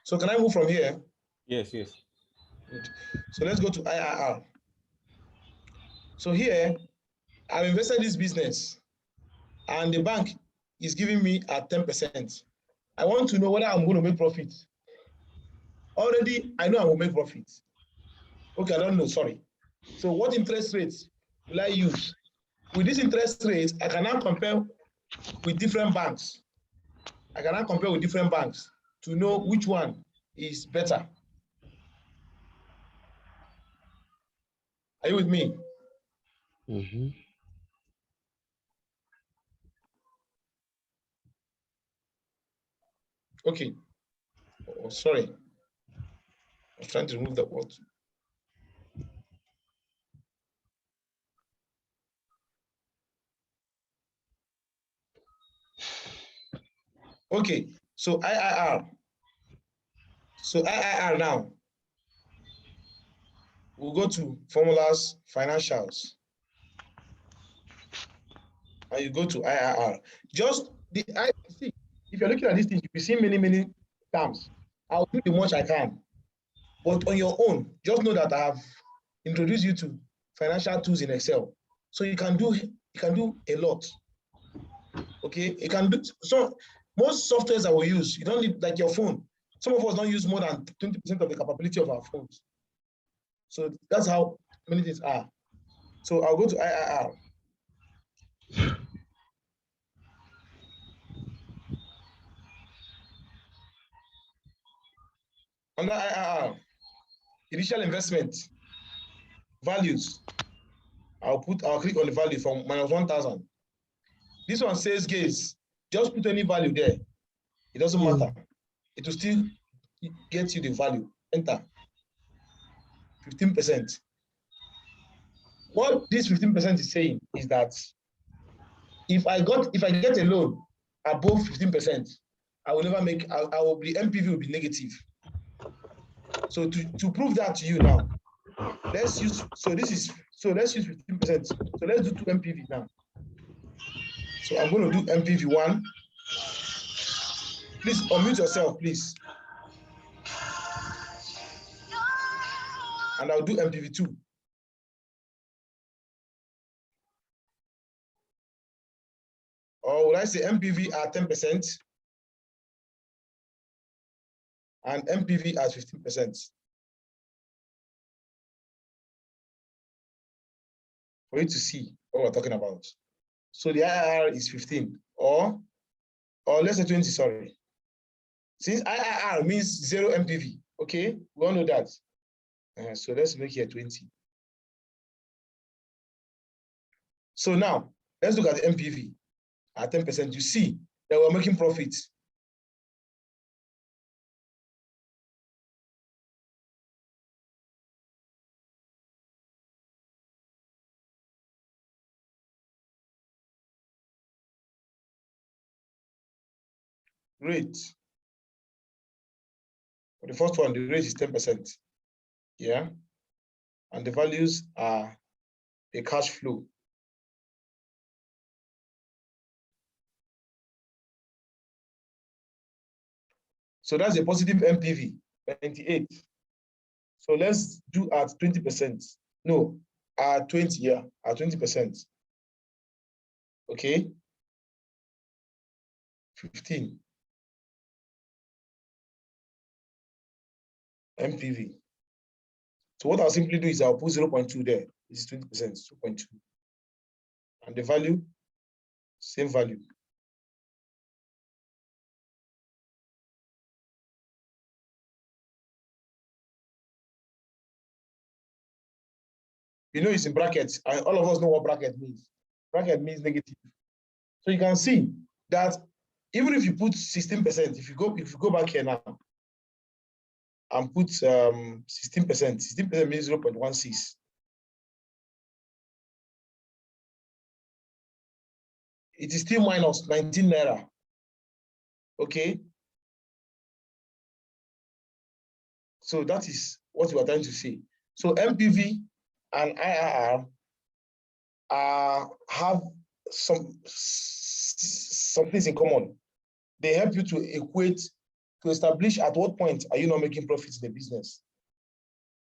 So can I move from here? Yes, yes. Good. So let's go to IRR. So here, I've invested in this business and the bank is giving me at 10%. I want to know whether I'm going to make profit. Already, I know I will make profit. Okay, I don't know, sorry. So what interest rates will I use? With this interest rate, I can now compare with different banks. to know which one is better. Are you with me? Okay. Oh, sorry. I was trying to remove that word. Okay, so IRR. So IRR now. We'll go to formulas, financials. And you go to IRR. Just the I see, if you're looking at this thing, you'll be seeing many terms. I'll do the much I can. But on your own, just know that I have introduced you to financial tools in Excel. So you can do a lot. Okay, you can do so. Most softwares I will use, you don't need, like your phone. Some of us don't use more than 20% of the capability of our phones. So that's how many things are. So I'll go to IRR. Under IRR, initial investment, values. I'll click on the value from -1,000. This one says gaze. Just put any value there. It doesn't matter. It will still get you the value. Enter. 15%. What this 15% is saying is that if I get a loan above 15%, I will never make. The MPV will be negative. So to prove that to you now, let's use. Let's use 15%. So let's do 2 MPV now. So I'm going to do MPV 1. Please unmute yourself, please. And I'll do MPV 2. Or would I say MPV at 10% and MPV at 15%? For you to see what we're talking about. So the IRR is 15 or let's say 20, sorry. Since IRR means 0 MPV, okay? We all know that. So let's make here 20. So now, let's look at the MPV at 10%. You see that we're making profits. Rate. For the first one, the rate is 10%. Yeah. And the values are the cash flow. So that's a positive MPV, 98. So let's do at 20%. No, at 20, yeah, at 20%. Okay. 15. MPV. So what I'll simply do is I'll put 0.2 there. This is 20%, 2.2. And the value, same value. You know it's in brackets, and all of us know what bracket means. Bracket means negative. So you can see that even if you put 16%, if you go back here now and put 16%, 16% means 0.16. It is still minus 19 naira. Okay. So that is what we are trying to say. So MPV and IRR have some things in common. They help you to establish at what point are you not making profits in the business,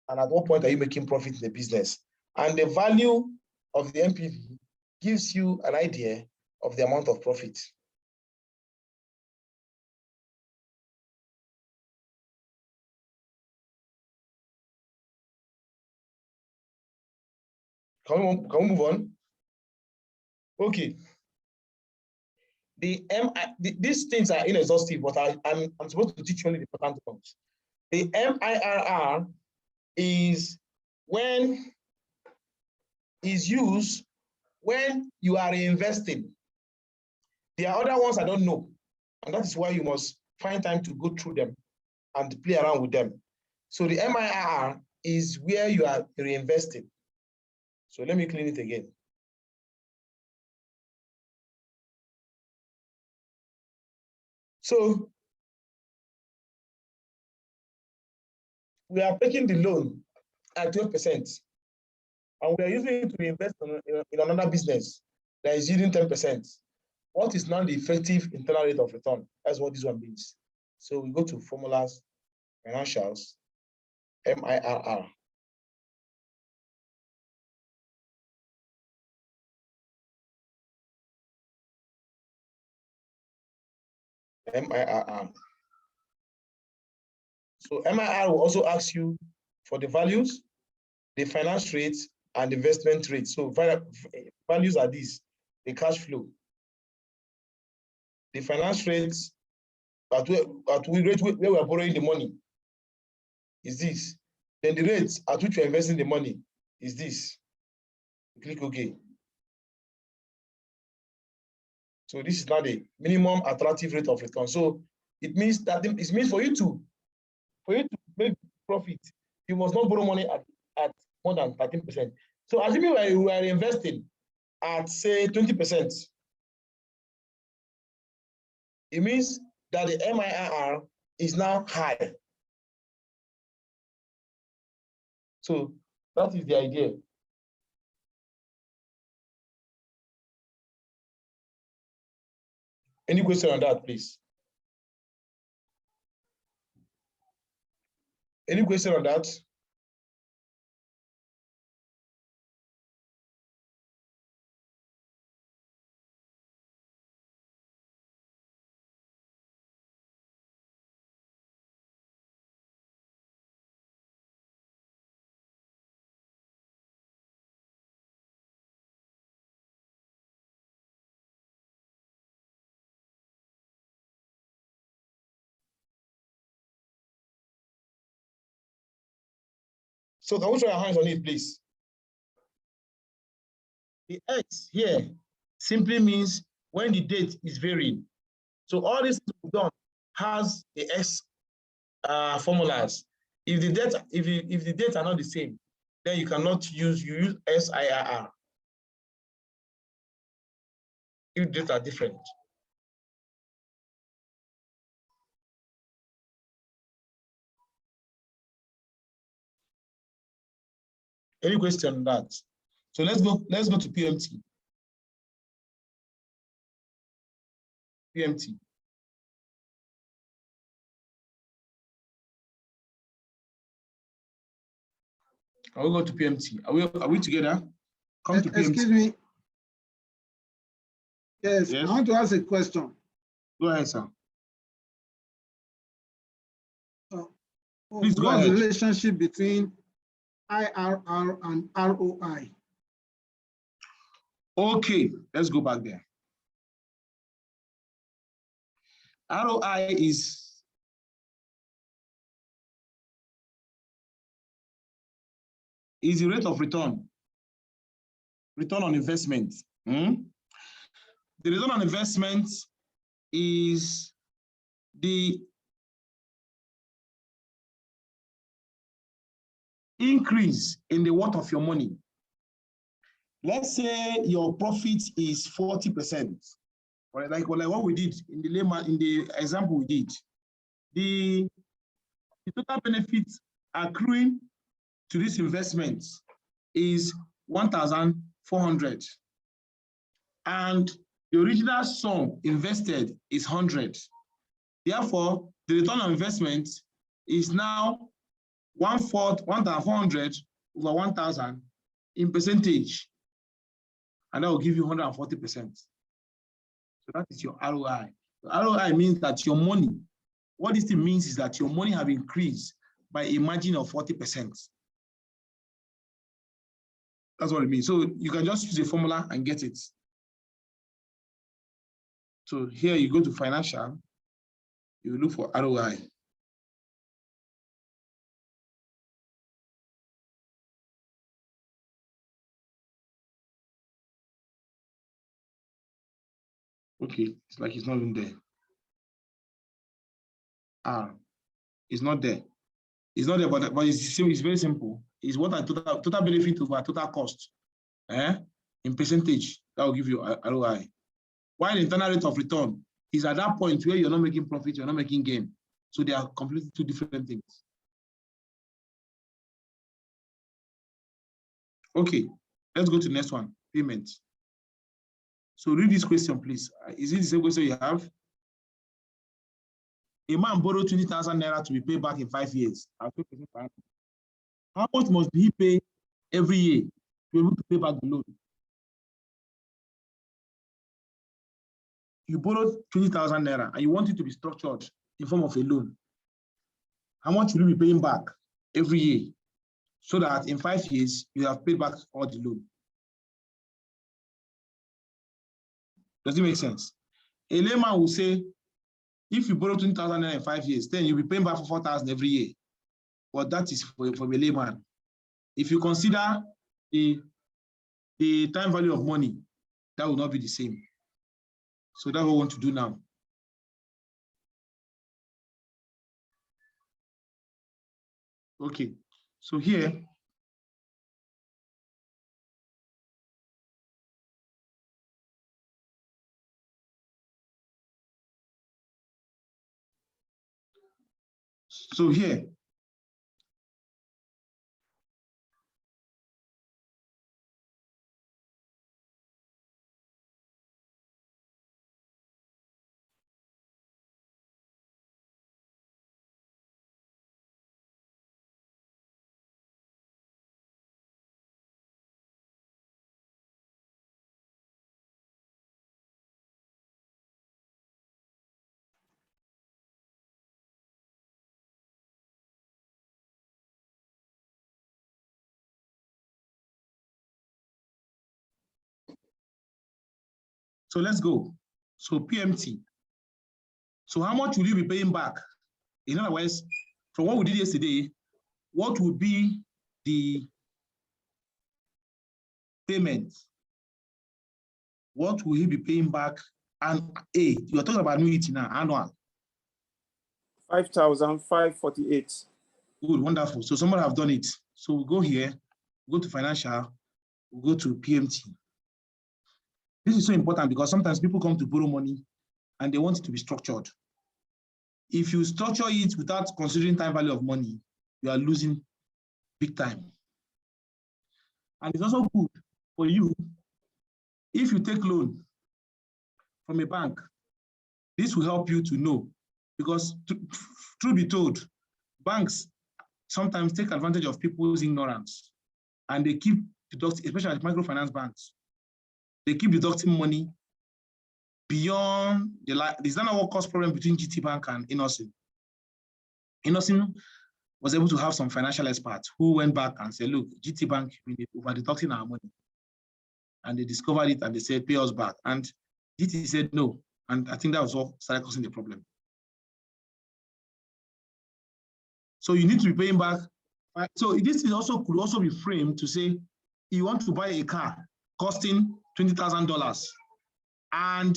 and at what point are you making profit in the business. And the value of the MPV gives you an idea of the amount of profit. Can we move on? Okay. these things are inexhaustive, but I'm supposed to teach only the important ones. The MIRR is used when you are reinvesting. There are other ones I don't know, and that is why you must find time to go through them and play around with them. So the MIRR is where you are reinvesting. So let me clean it again. So we are taking the loan at 12%, and we are using it to invest in another business that is yielding 10%. What is now the effective internal rate of return? That's what this one means. So we go to formulas, financials, MIRR. MIRR. So MIRR will also ask you for the values, the finance rate, and investment rate. So values are these: the cash flow, the finance rates at rate where we are borrowing the money is this. Then the rates at which we are investing the money is this. Click OK. So this is now the minimum attractive rate of return. So it means that it means for you to make profit, you must not borrow money at more than 13%. So assuming we are investing at say 20%, it means that the MIRR is now high. So that is the idea. Any question on that, please? Any question on that? So can we show your hands on it, please? The X here simply means when the date is varying. So all this we've done has the X formulas. If the dates are not the same, then you cannot use SIRR. If dates are different. Any question on that? So let's go to PMT. PMT. I will go to PMT. Are we together? Come to PMT. Excuse me. Yes, I want to ask a question. Go ahead, sir. Please go ahead. What's the relationship between IRR and ROI? Okay, let's go back there. ROI is the rate of return on investment. The return on investment is the increase in the worth of your money. Let's say your profit is 40%, right? Like what we did in the example we did. The total benefits accruing to this investment is 1,400, and the original sum invested is 100. Therefore, the return on investment is now 1,400 over 1,000 in percentage, and that will give you 140%. So that is your ROI. The ROI means that your money, what this thing means is that your money have increased by a margin of 40%. That's what it means. So you can just use a formula and get it. So here you go to financial, you look for ROI. Okay, it's like it's not even there. It's not there. It's not there, but it's very simple. It's what a total benefit over total cost. In percentage, that will give you ROI. While internal rate of return is at that point where you're not making profit, you're not making gain. So they are completely two different things. Okay, let's go to the next one, payment. So read this question, please. Is it the same question you have? A man borrowed 20,000 naira to be paid back in 5 years. How much must he pay every year to be able to pay back the loan? You borrowed 20,000 naira and you want it to be structured in form of a loan. How much will you be paying back every year so that in 5 years you have paid back all the loan? Does it make sense? A layman will say, if you borrow 20,000 naira in 5 years, then you'll be paying back for 4,000 every year. But that is for a layman. If you consider the time value of money, that will not be the same. So that's what we want to do now. Okay, so here, so let's go. So PMT. So how much will you be paying back? In other words, from what we did yesterday, what will be the payment? What will he be paying back? And you're talking about annuity now, annual. 5,548. Good, wonderful. So someone have done it. So we'll go here, go to financial, we'll go to PMT. This is so important because sometimes people come to borrow money and they want it to be structured. If you structure it without considering time value of money, you are losing big time. And it's also good for you if you take loan from a bank. This will help you to know, because truth be told, banks sometimes take advantage of people's ignorance and they keep deducting, especially microfinance banks, they keep deducting money beyond the line. There's not a cost problem between GT Bank and Innocent. Innocent was able to have some financial experts who went back and said, look, GT Bank, we need over deducting our money. And they discovered it and they said, pay us back. And GT said no. And I think that was what started causing the problem. So you need to be paying back. So this is also could also be framed to say, you want to buy a car costing $20,000 and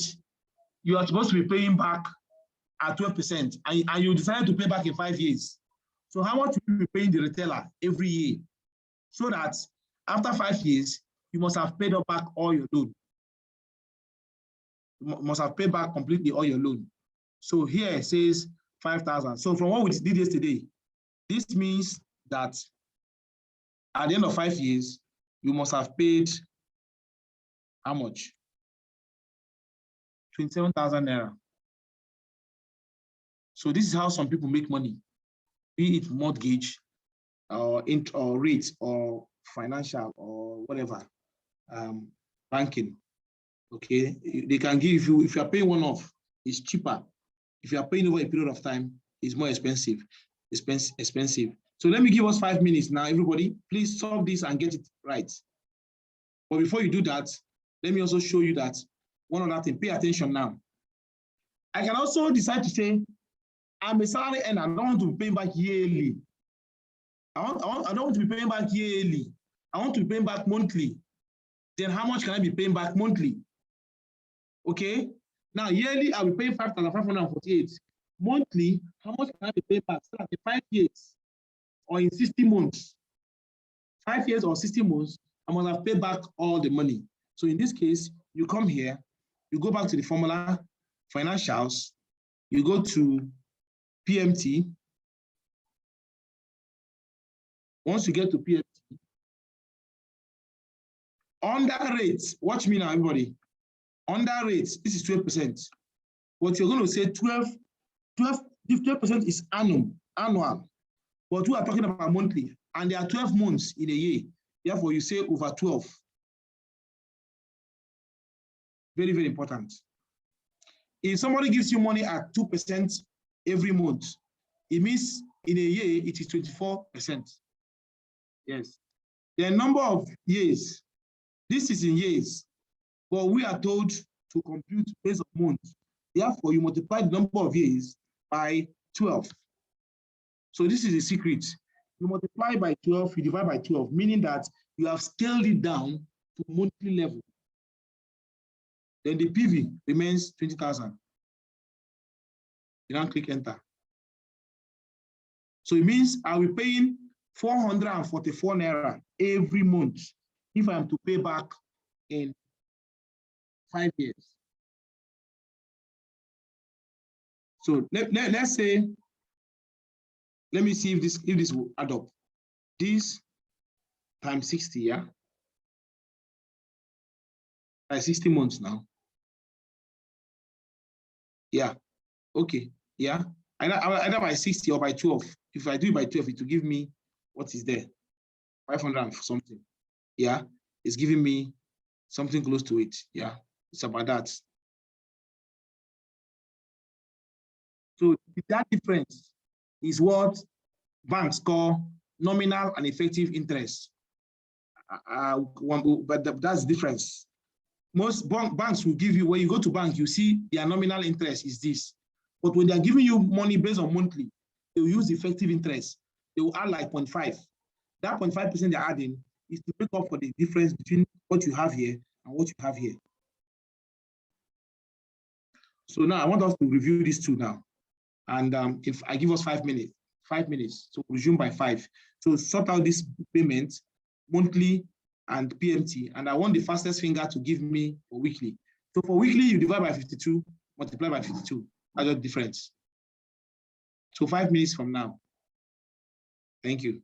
you are supposed to be paying back at 12%, and you decided to pay back in 5 years. So how much will you be paying the retailer every year? So that after 5 years, you must have paid back all your loan. You must have paid back completely all your loan. So here it says 5,000. So from what we did yesterday, this means that at the end of 5 years, you must have paid how much? 27,000 naira. So this is how some people make money, be it mortgage or rates or financial or whatever, banking. Okay, they can give you, if you are paying one off, it's cheaper. If you are paying over a period of time, it's more expensive. So let me give us 5 minutes now, everybody. Please solve this and get it right. But before you do that, let me also show you that one other thing. Pay attention now. I can also decide to say, I'm a salary earner, I don't want to be paying back yearly. I don't want to be paying back yearly. I want to be paying back monthly. Then how much can I be paying back monthly? Okay. Now yearly, I'll be paying 5,548. Monthly, how much can I be paying back? So in 5 years or in 60 months. 5 years or 60 months, I must have paid back all the money. So in this case, you come here, you go back to the formula, financials, you go to PMT. Once you get to PMT, under rates, watch me now, everybody. Under rates, this is 12%. What you're going to say 12% is annual. But we are talking about monthly, and there are 12 months in a year. Therefore, you say over 12. Very, very important. If somebody gives you money at 2% every month, it means in a year, it is 24%. Yes. The number of years, this is in years, but we are told to compute based on months. Therefore, you multiply the number of years by 12. So this is a secret. You multiply by 12, you divide by 12, meaning that you have scaled it down to monthly level. Then the PV remains 20,000. You now click enter. So it means I'll be paying 444 Naira every month if I am to pay back in 5 years. So let's say, let me see if this will add up. This times 60, yeah? By 60 months now. Yeah, okay, yeah. Either by 60 or by 12. If I do it by 12, it will give me what is there, 500 and something. Yeah, it's giving me something close to it. Yeah, it's about that. So that difference is what banks call nominal and effective interest. But that's the difference. Most banks will give you, when you go to bank, you see their nominal interest is this. But when they're giving you money based on monthly, they will use effective interest. They will add like 0.5. That 0.5% they're adding is to make up for the difference between what you have here and what you have here. So now I want us to review these two now. And if I give us 5 minutes, so resume by 5. So sort out this payment, monthly and PMT, and I want the fastest finger to give me for weekly. So for weekly, you divide by 52, multiply by 52. That's the difference. So 5 minutes from now. Thank you.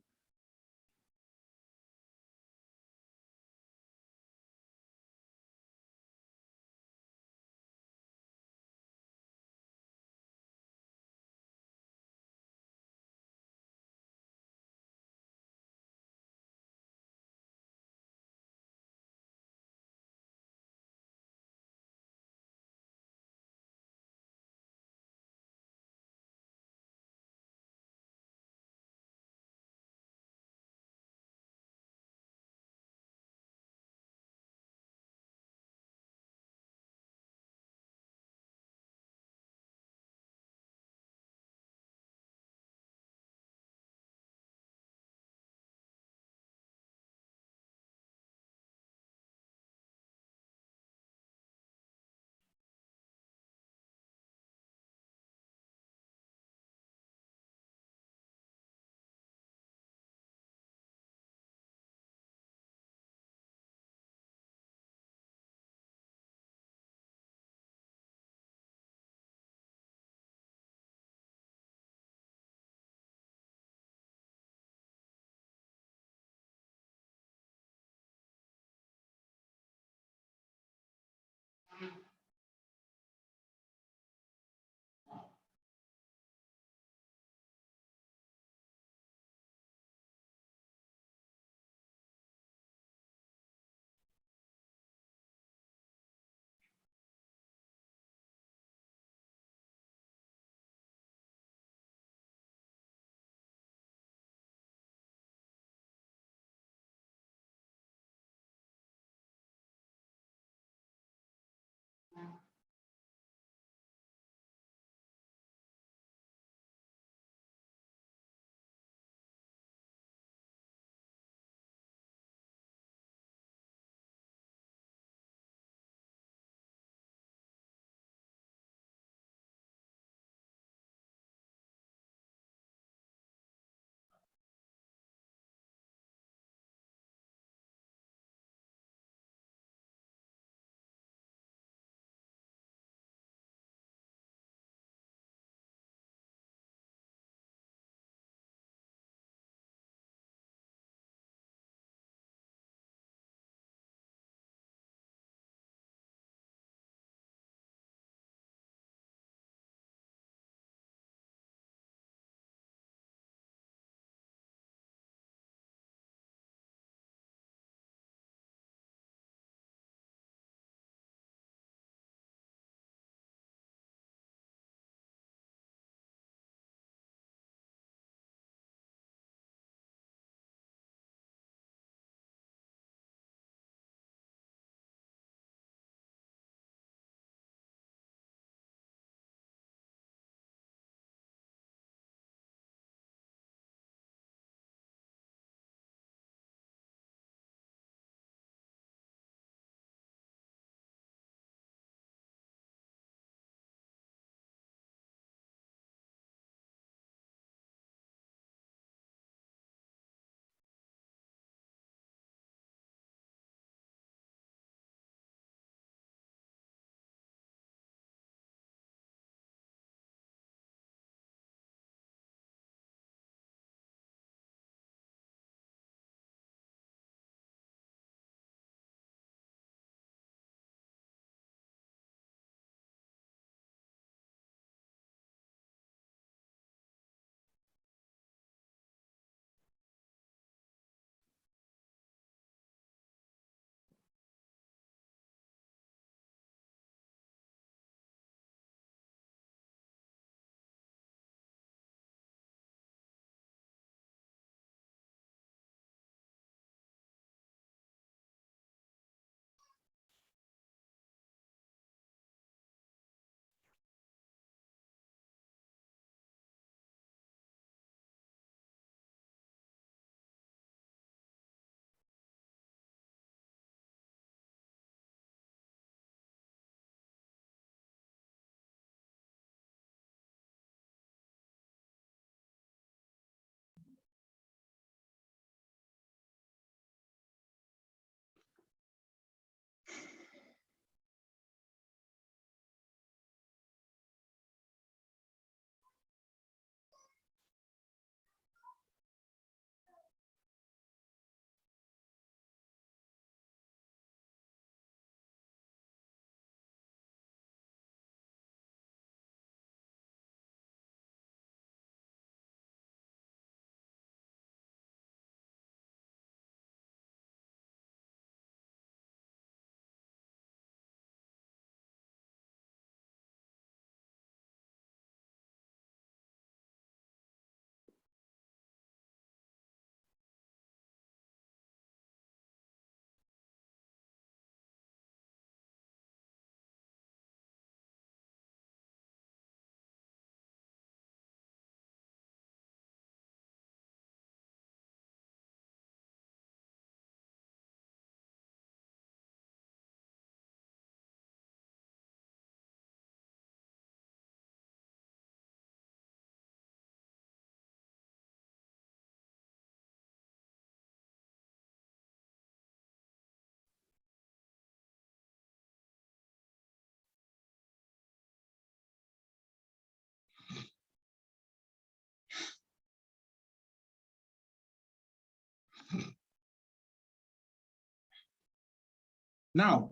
Now,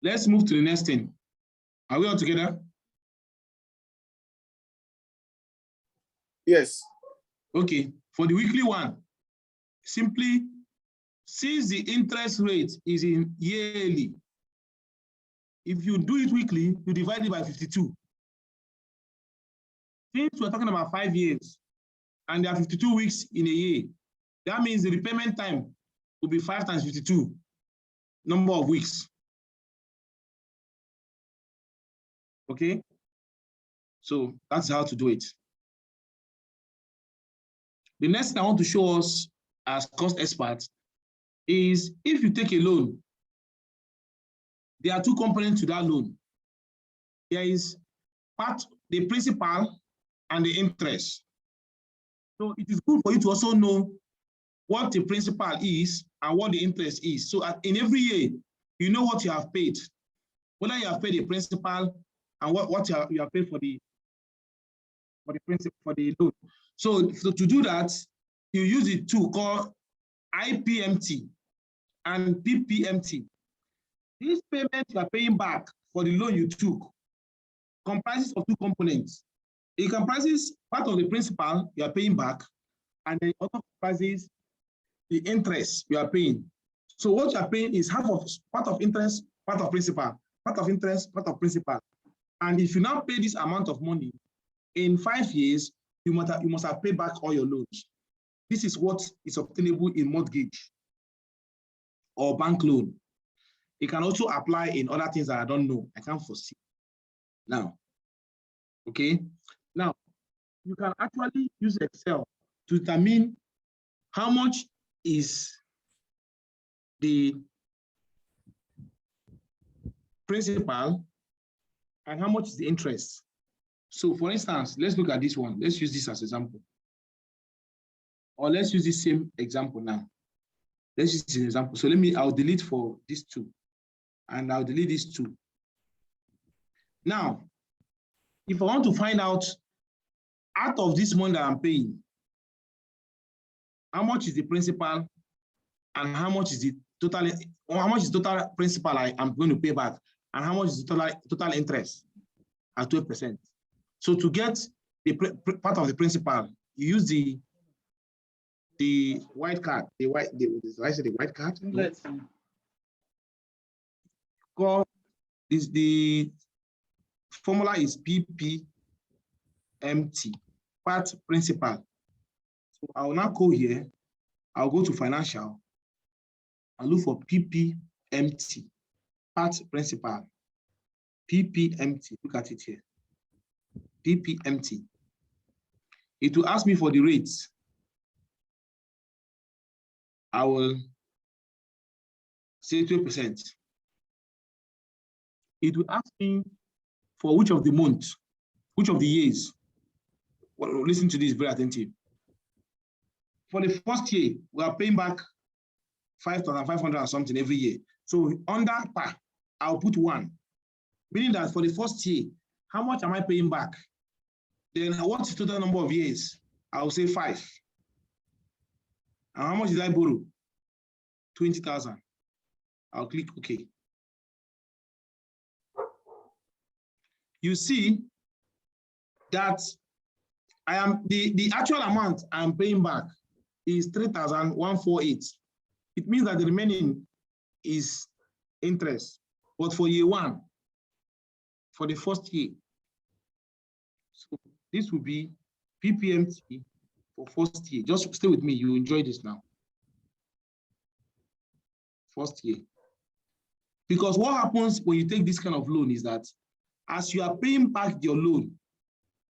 let's move to the next thing. Are we all together? Yes. Okay, for the weekly one, simply, since the interest rate is in yearly, if you do it weekly, you divide it by 52. Since we're talking about 5 years, and there are 52 weeks in a year, that means the repayment time will be 5 times 52, number of weeks. Okay, so that's how to do it. The next thing I want to show us as cost experts is if you take a loan, there are two components to that loan. There is part, the principal and the interest. So it is good for you to also know what the principal is and what the interest is. So in every year, you know what you have paid, whether you have paid the principal and what you have paid for the principal for the loan. So to do that, you use the tool called Ppmt and Ppmt. This payment you are paying back for the loan you took comprises of two components. It comprises part of the principal you are paying back, and then also comprises the interest you are paying. So what you are paying is half of part of interest, part of principal, part of interest, part of principal. And if you now pay this amount of money, in 5 years, you must have paid back all your loans. This is what is obtainable in mortgage or bank loan. It can also apply in other things that I don't know, I can't foresee now. Okay, now you can actually use Excel to determine how much is the principal and how much is the interest. So for instance, let's look at this one. Let's use this as an example. Or let's use the same example now. Let's use this as an example. So I'll delete for these two. And I'll delete these two. Now, if I want to find out of this money that I'm paying, how much is the principal and how much is the total, or how much is total principal I'm going to pay back, and how much is the total interest at 12%. So to get the part of the principal, you use the white card, the white card? Let's call this, the formula is Ppmt, part principal. So I will now go here, I'll go to financial, I'll look for Ppmt, part principal, Ppmt, look at it here, Ppmt. It will ask me for the rates. I will say 12%. It will ask me for which of the months, which of the years. Well, listen to this, very attentive. For the first year, we are paying back 5,500 or something every year. So under par, I'll put 1, meaning that for the first year, how much am I paying back? Then what's the total number of years? I'll say 5. And how much did I borrow? 20,000. I'll click OK. You see that I am the actual amount I'm paying back is 3,148. It means that the remaining is interest. But for year 1, for the first year, so this will be Ppmt for first year. Just stay with me, you enjoy this now. First year. Because what happens when you take this kind of loan is that as you are paying back your loan,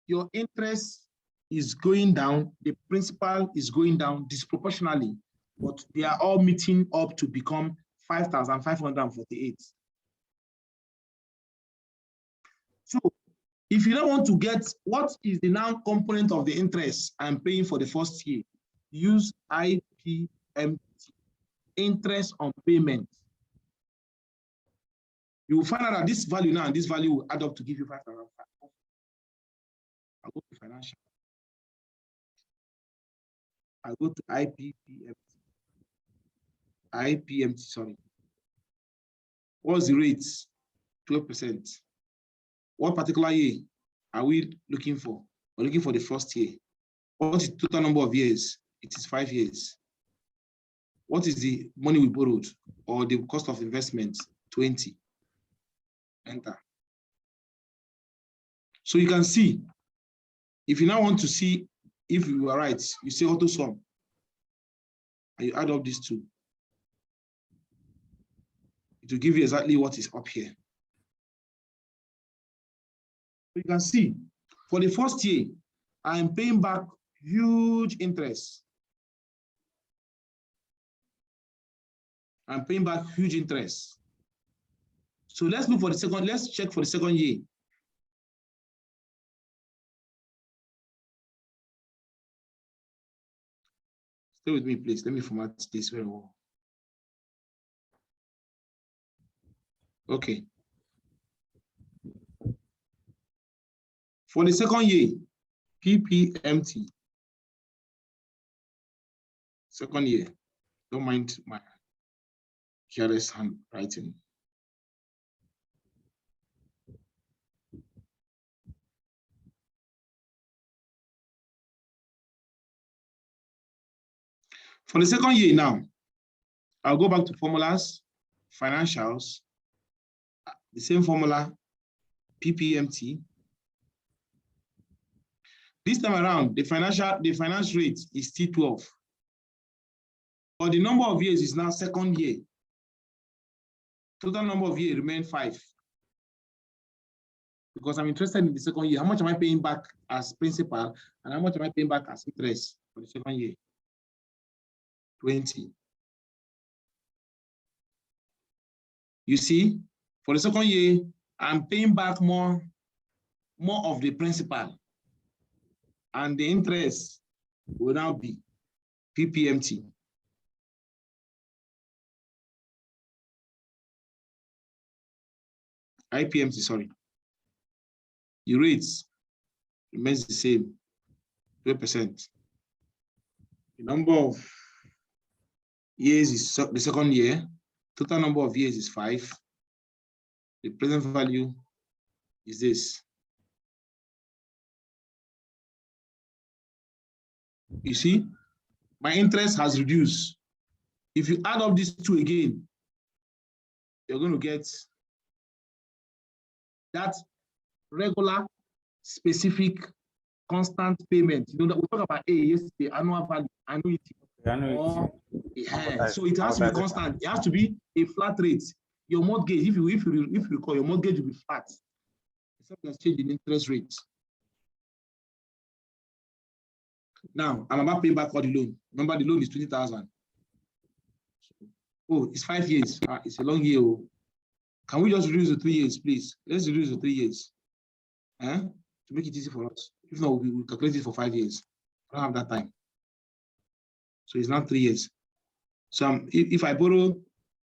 your interest is going down, the principal is going down disproportionately, but they are all meeting up to become 5,548. So if you don't want to get what is the now component of the interest I'm paying for the first year, use Ppmt, interest on payment. You will find out that this value now and this value will add up to give you 5,000. I'll go to financial. I'll go to Ppmt, sorry. What's the rate? 12%. What particular year are we looking for? We're looking for the first year. What is the total number of years? It is 5 years. What is the money we borrowed or the cost of investment? 20. Enter. So you can see, if you now want to see if you are right, you say auto sum and you add up these two. It will give you exactly what is up here. You can see for the first year, I am paying back huge interest. I'm paying back huge interest. So let's look for the second, let's check for the second year. Stay with me, please. Let me format this very well. Okay. For the second year, Ppmt. Second year. Don't mind my careless handwriting. For the second year now, I'll go back to formulas, financials, the same formula, Ppmt. This time around, the finance rate is still 12. But the number of years is now second year. Total number of years remain 5. Because I'm interested in the second year. How much am I paying back as principal and how much am I paying back as interest for the second year? 20. You see, for the second year, I'm paying back more of the principal. And the interest will now be Ppmt. IPMT, sorry. The rates remains the same, 12%. The number of years is the second year. Total number of years is 5. The present value is this. You see, my interest has reduced. If you add up these two again, you're going to get that regular, specific, constant payment. You know that we talked about yesterday, annual value, annuity. So it has to be constant. It has to be a flat rate. Your mortgage, if you recall, your mortgage will be flat. Except there's change in interest rates. Now I'm about paying back for the loan. Remember, the loan is 20,000. Oh, it's 5 years. It's a long year. Can we just reduce the 3 years, please? Let's reduce the 3 years. To make it easy for us. If not, we'll calculate it for 5 years. I don't have that time. So it's not 3 years. So if I borrow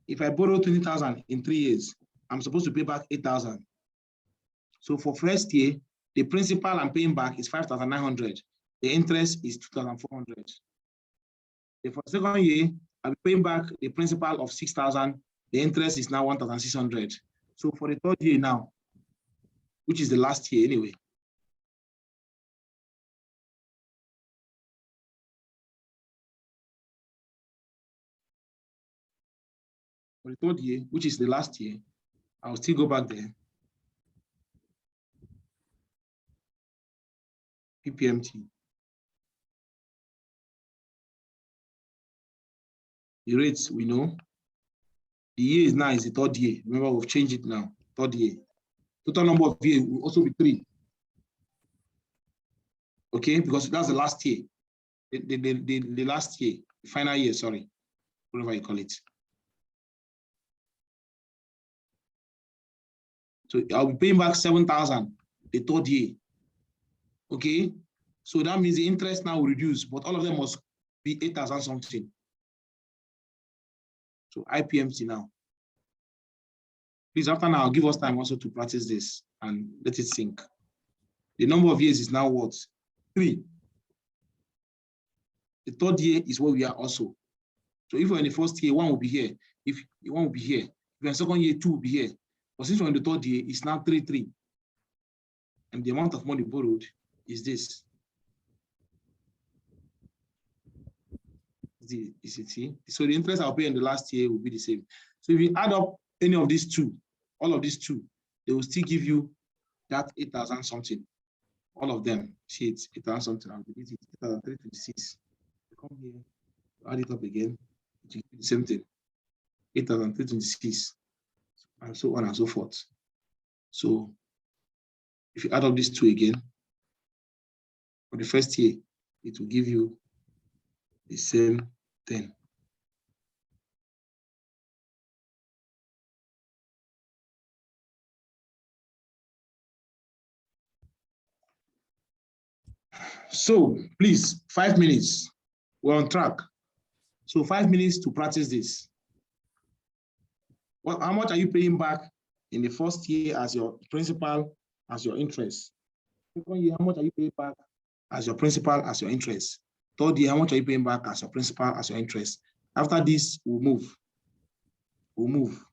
20,000 in 3 years, I'm supposed to pay back 8,000. So for first year, the principal I'm paying back is 5,900. The interest is 2,400. For the second year, I'll be paying back the principal of 6,000. The interest is now 1,600. So for the third year now, which is the last year anyway, for the third year, which is the last year, I'll still go back there. Ppmt. The rates we know. The year is now is the third year. Remember, we've changed it now. Third year. Total number of years will also be 3. Okay, because that's the last year. The last year, the final year, sorry, whatever you call it. So I'll be paying back 7,000 the third year. Okay, so that means the interest now will reduce, but all of them must be 8,000 something. So IPMT now. Please, after now, give us time also to practice this and let it sink. The number of years is now what? 3. The third year is where we are also. So if we're in the first year, 1 will be here. If 1 will be here, If you're in second year, 2 will be here. But since we're in the third year, it's now 3. And the amount of money borrowed is this. So the interest I'll pay in the last year will be the same. So if you add up any of these two, all of these two, they will still give you that 8,000 something. All of them, see it's 8,000 something. I'll delete it, 8,326. Come here, add it up again, it will be the same thing. 8,326, and so on and so forth. So if you add up these two again, for the first year, it will give you the same thing. So please, 5 minutes. We're on track. So 5 minutes to practice this. Well, how much are you paying back in the first year as your principal, as your interest? Second year, how much are you paying back as your principal, as your interest? Third year, how much are you paying back as your principal, as your interest? After this, we'll move. We'll move.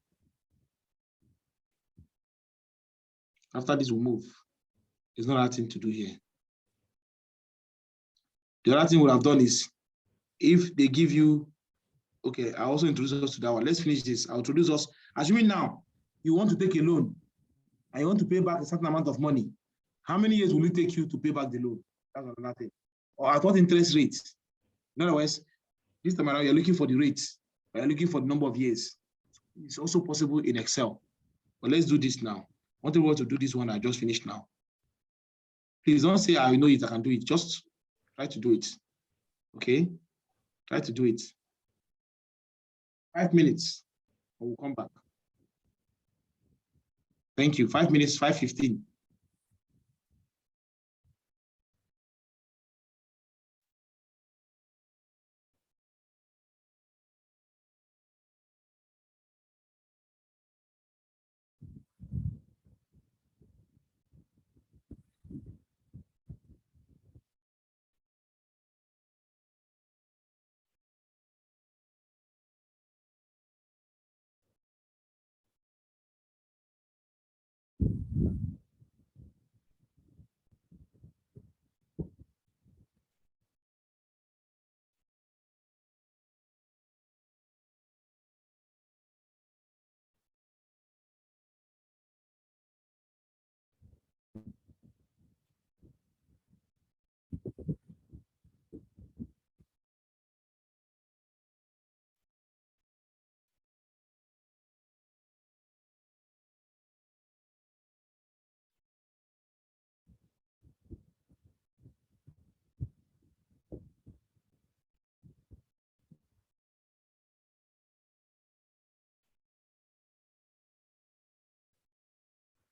After this, we'll move. There's no other thing to do here. The other thing we have done is, if they give you, okay, I also introduce us to that one. Let's finish this. I'll introduce us. Assuming now you want to take a loan and you want to pay back a certain amount of money, how many years will it take you to pay back the loan? That's another thing. Or at what interest rate? In other words, this time around, you're looking for the rate, but you're looking for the number of years. It's also possible in Excel. But let's do this now. I want to do this one I just finished now. Please don't say, I know it, I can do it. Just try to do it. Okay? Try to do it. 5 minutes. I will come back. Thank you. 5 minutes, 5:15.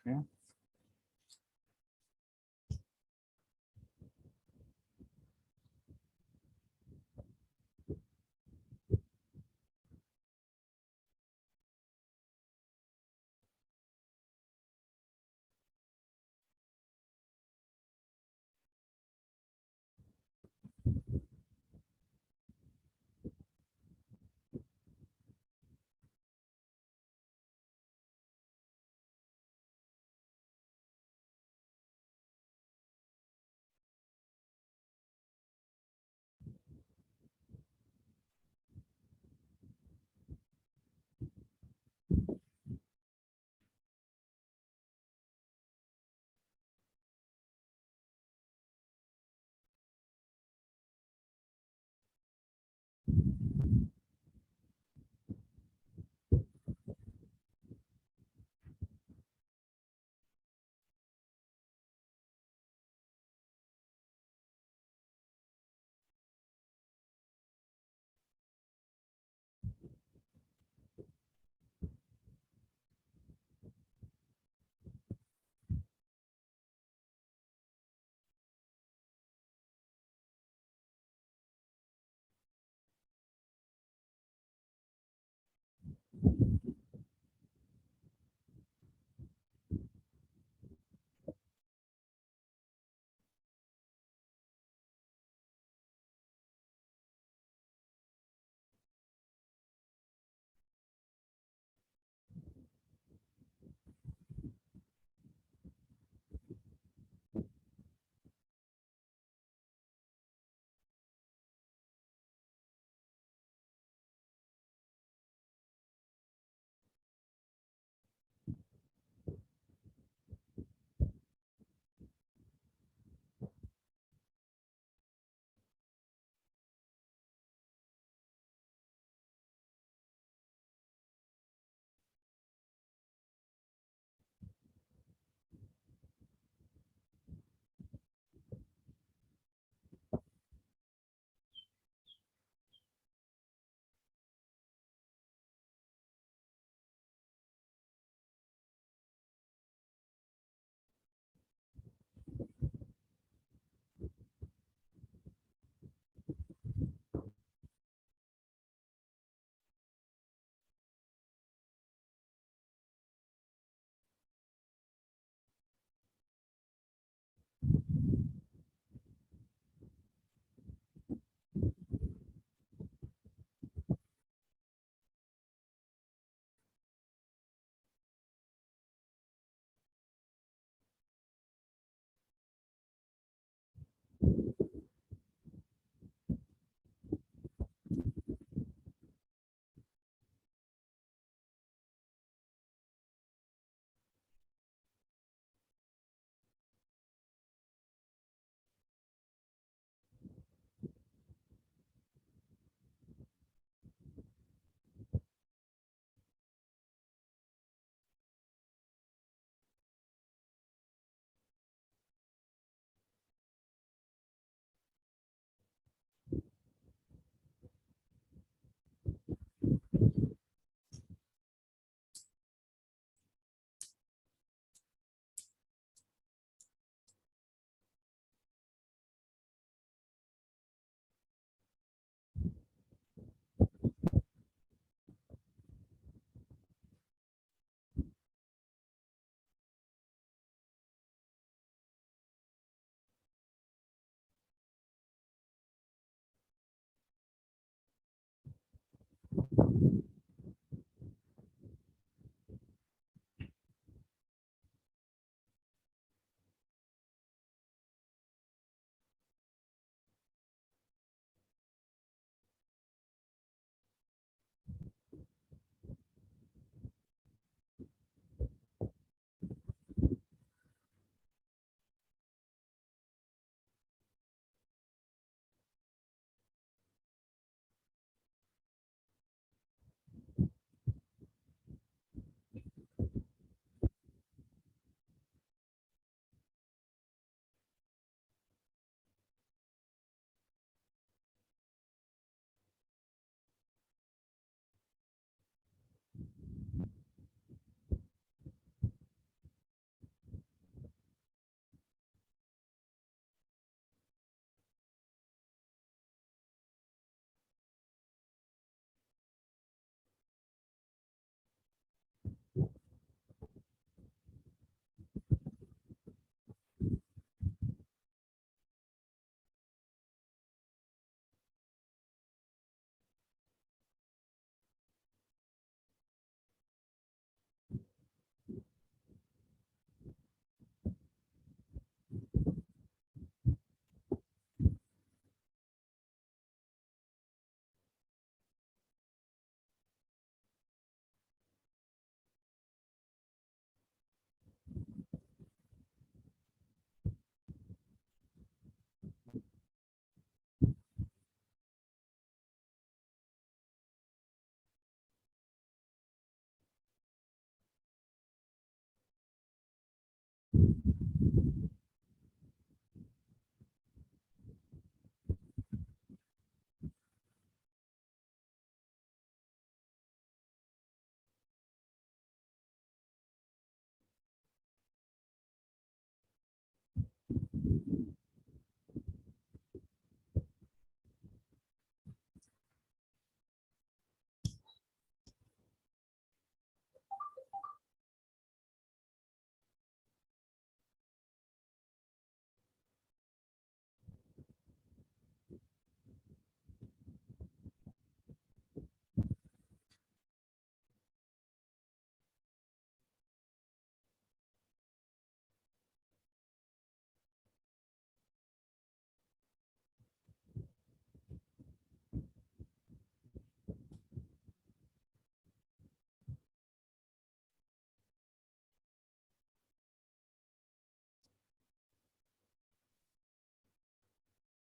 Okay.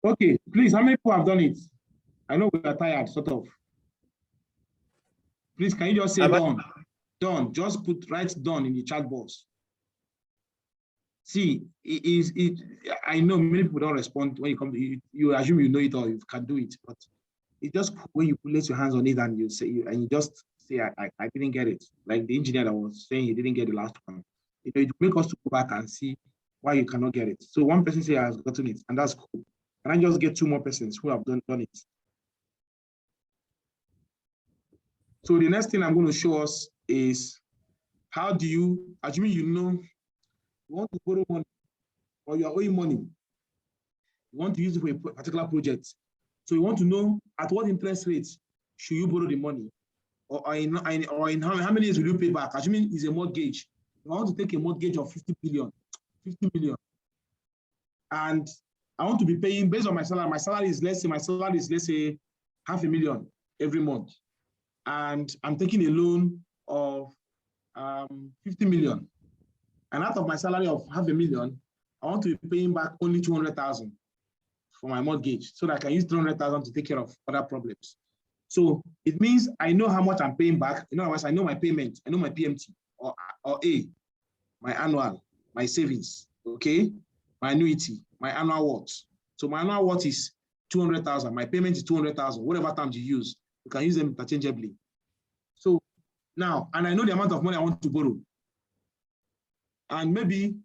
Okay, please, how many people have done it? I know we are tired, sort of. Please, can you just say done? Done. Just write done in the chat box. See, I know many people don't respond when you come to it. You assume you know it or you can do it, but it's just when you place your hands on it and you say, and you just say, I didn't get it. Like the engineer that was saying he didn't get the last one. It make us to go back and see why you cannot get it. So one person say has gotten it, and that's cool. Can I just get two more persons who have done it? So the next thing I'm going to show us is how do you, assuming you know, you want to borrow money or you are owing money. You want to use it for a particular project. So you want to know at what interest rates should you borrow the money, or in how many years will you pay back? Assuming it's a mortgage. I want to take a mortgage of 50 million. And I want to be paying based on my salary. My salary is, let's say, $500,000 every month. And I'm taking a loan of 50 million. And out of my salary of $500,000, I want to be paying back only 200,000 for my mortgage, so that I can use 300,000 to take care of other problems. So it means I know how much I'm paying back. In other words, I know my payment, I know my PMT or A, my annual, my savings, okay, my annuity, my annual what. So my annual what is 200,000. My payment is 200,000. Whatever terms you use, you can use them interchangeably. So now, and I know the amount of money I want to borrow, and maybe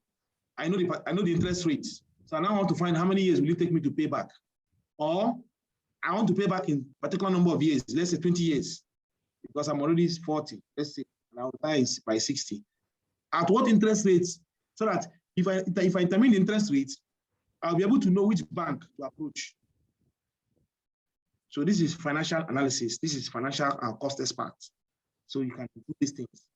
I know the interest rates. So now I want to find how many years will it take me to pay back, or I want to pay back in a particular number of years. Let's say 20 years, because I'm already 40. Let's say, and I'll die by 60. At what interest rates? So that if I determine the interest rates, I'll be able to know which bank to approach. So this is financial analysis. This is financial cost expert. So you can do these things.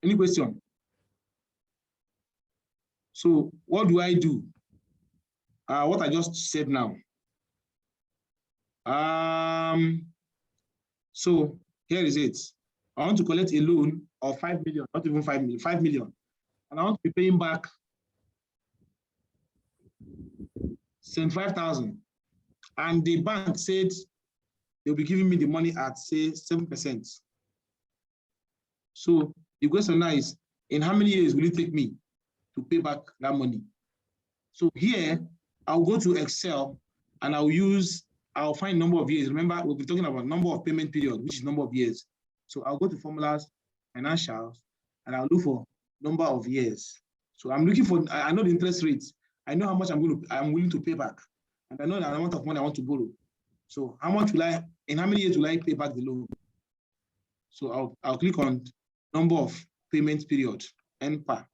Any question? So what do I do? What I just said now. So here is it. I want to collect a loan of 5 million, not even 5 million, 5 million. And I want to be paying back 75,000. And the bank said they'll be giving me the money at, say, 7%. So the question now is, in how many years will it take me to pay back that money? So here, I'll go to Excel and I'll find number of years. Remember, we'll be talking about number of payment period, which is number of years. So I'll go to formulas, financials, and I'll look for number of years. So I'm looking for, I know the interest rates. I know how much I'm willing to pay back. And I know the amount of money I want to borrow. So how much in how many years will I pay back the loan? So I'll click on number of payment period, NPA.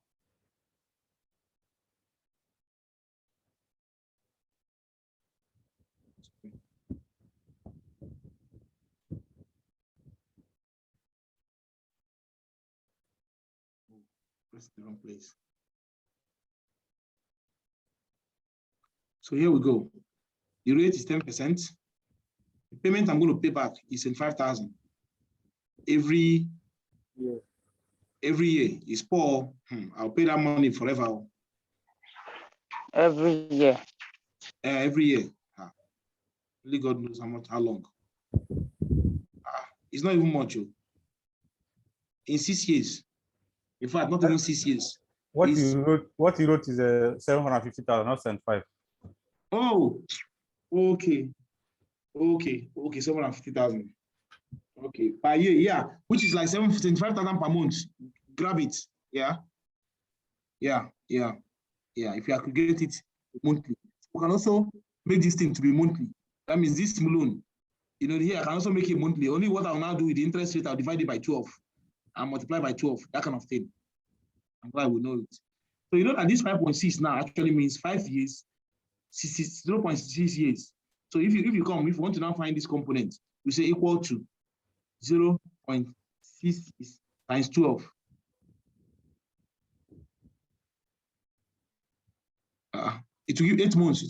Press the wrong place. So here we go. The rate is 10%. The payment I'm going to pay back is in 5,000 every year. Every year is poor. I'll pay that money forever. Every year. Every year. Only God knows how long. It's not even much. In 6 years. In fact, not even 6 years. What you wrote is 750,000, not 75. Oh, okay. 750,000. Okay, per year, yeah, which is like 75,000 per month. Grab it, yeah. If you aggregate it monthly, you can also make this thing to be monthly. That means this loan, here I can also make it monthly. Only what I'll now do with the interest rate, I'll divide it by 12 and multiply by 12, that kind of thing. And I will know it. So you know that this 5.6 now actually means 5 years, 0.6 years. So if you want to now find this component, we say equal to 0.6 times 12. It will give 8 months.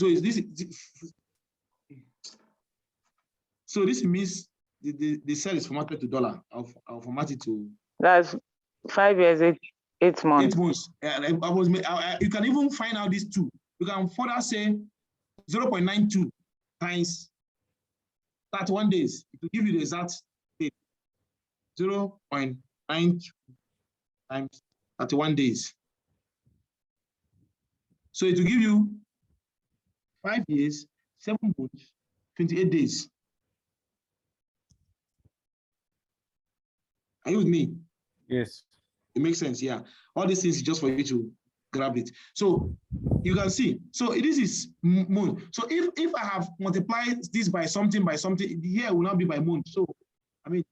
So this means the cell is formatted to dollar. I'll format it to. That's 5 years, 8 months. 8 months. You can even find out these two. You can further say 0.92 times 31 days. It will give you the exact date. 0.92 times 31 days. So it will give you 5 years, 7 months, 28 days. Are you with me? Yes. It makes sense, yeah. All these things is just for you to grab it. So you can see. So this is month. So if I have multiplied this by something, the year will not be by month. So I mean,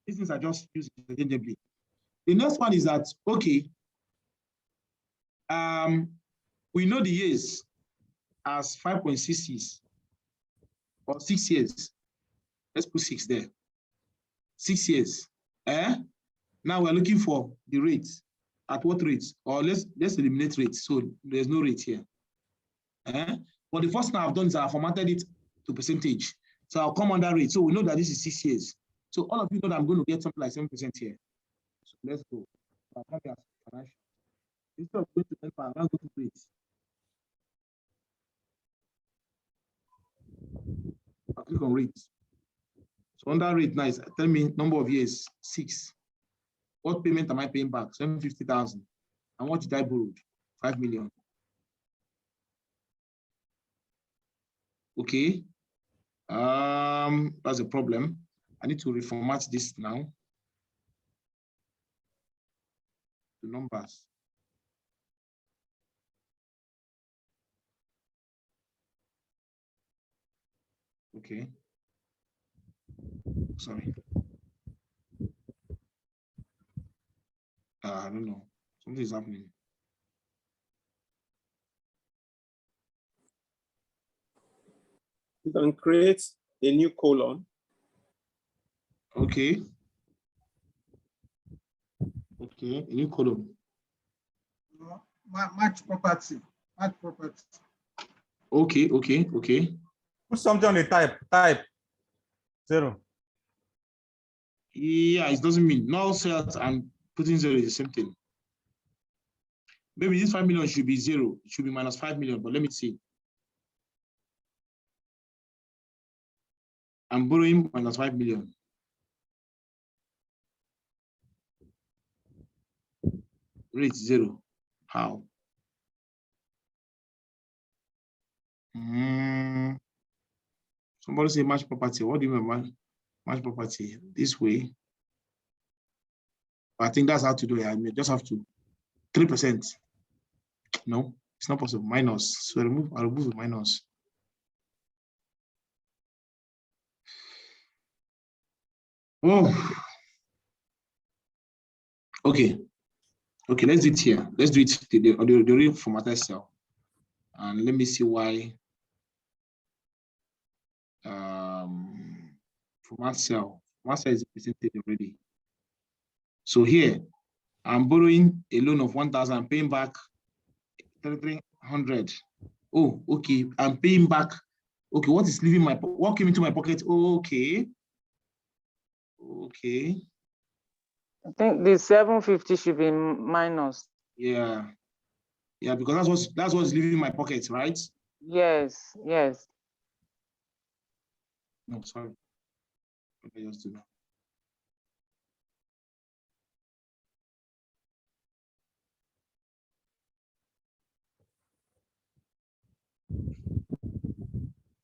these things are just used interchangeably. The next one is that, okay, we know the years as 5.6 years or 6 years. Let's put 6 there. 6 years. Now we're looking for the rates. At what rates? Or let's eliminate rates. So there's no rate here. But the first thing I've done is I've formatted it to percentage. So I'll come under rate. So we know that this is 6 years. So all of you know that I'm going to get something like 7% here. So let's go. Instead of going to N, I'm going to go to rates. I'll click on rates. So under rate, nice. Tell me number of years, 6. What payment am I paying back? 750,000. And what did I borrow? 5 million. Okay. That's a problem. I need to reformat this now. The numbers. Okay. Sorry. I don't know. Something is happening. You can create a new column. Okay. Okay, a new column. Match property. Match property. Okay. Put something on the type 0. Yeah, it doesn't mean null cells and putting 0 is the same thing. Maybe this 5 million should be 0. It should be minus 5 million, but let me see. I'm borrowing minus 5 million. Rate 0. How? Somebody say match property. What do you mean match property? This way. I think that's how to do it. I may just have to 3%. No, it's not possible. Minus. So I'll remove the minus. Oh. Okay, let's do it here. Let's do it the real formatted cell. And let me see why format cell is presented already. So here, I'm borrowing a loan of 1,000, paying back 3,300. Oh, okay. I'm paying back. Okay, what is leaving what came into my pocket? Okay. I think the 750 should be minus. Yeah, because that's what's leaving my pocket, right? Yes. No, sorry. Okay, just do that.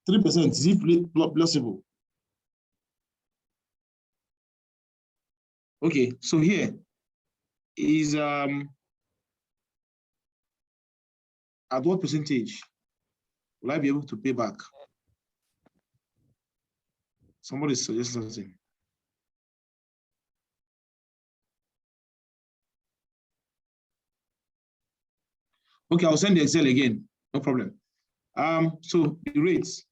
%, is it plausible? Okay, so here is at what percentage will I be able to pay back? Somebody suggest something. Okay, I'll send the Excel again, no problem. So the rates,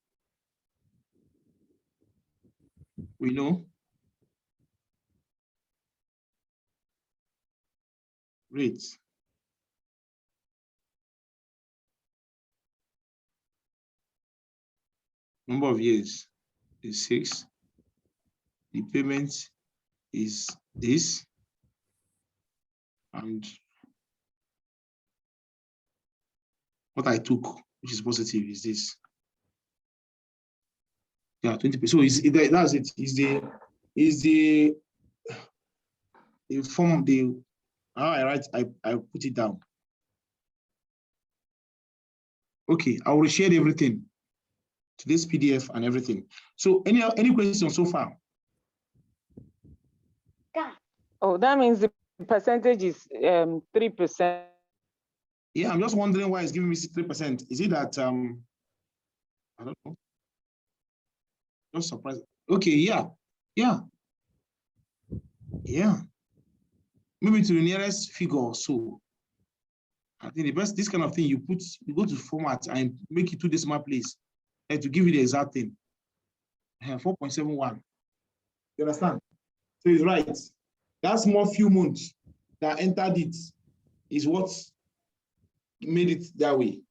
we know. Rates. Number of years is 6. The payment is this. And what I took, which is positive, is this. Yeah, 20%. So that's it. Is the form of the how I put it down. Okay, I will share everything to this PDF and everything. So any questions so far? Oh, that means the percentage is 3%. Yeah, I'm just wondering why it's giving me 3%. Is it that I don't know. Just surprised. Okay, yeah. maybe to the nearest figure or so. I think the best, this kind of thing, you go to format and make it 2 decimal place and to give you the exact thing. 4.71. You understand? So he's right. That small few months that entered it is what made it that way.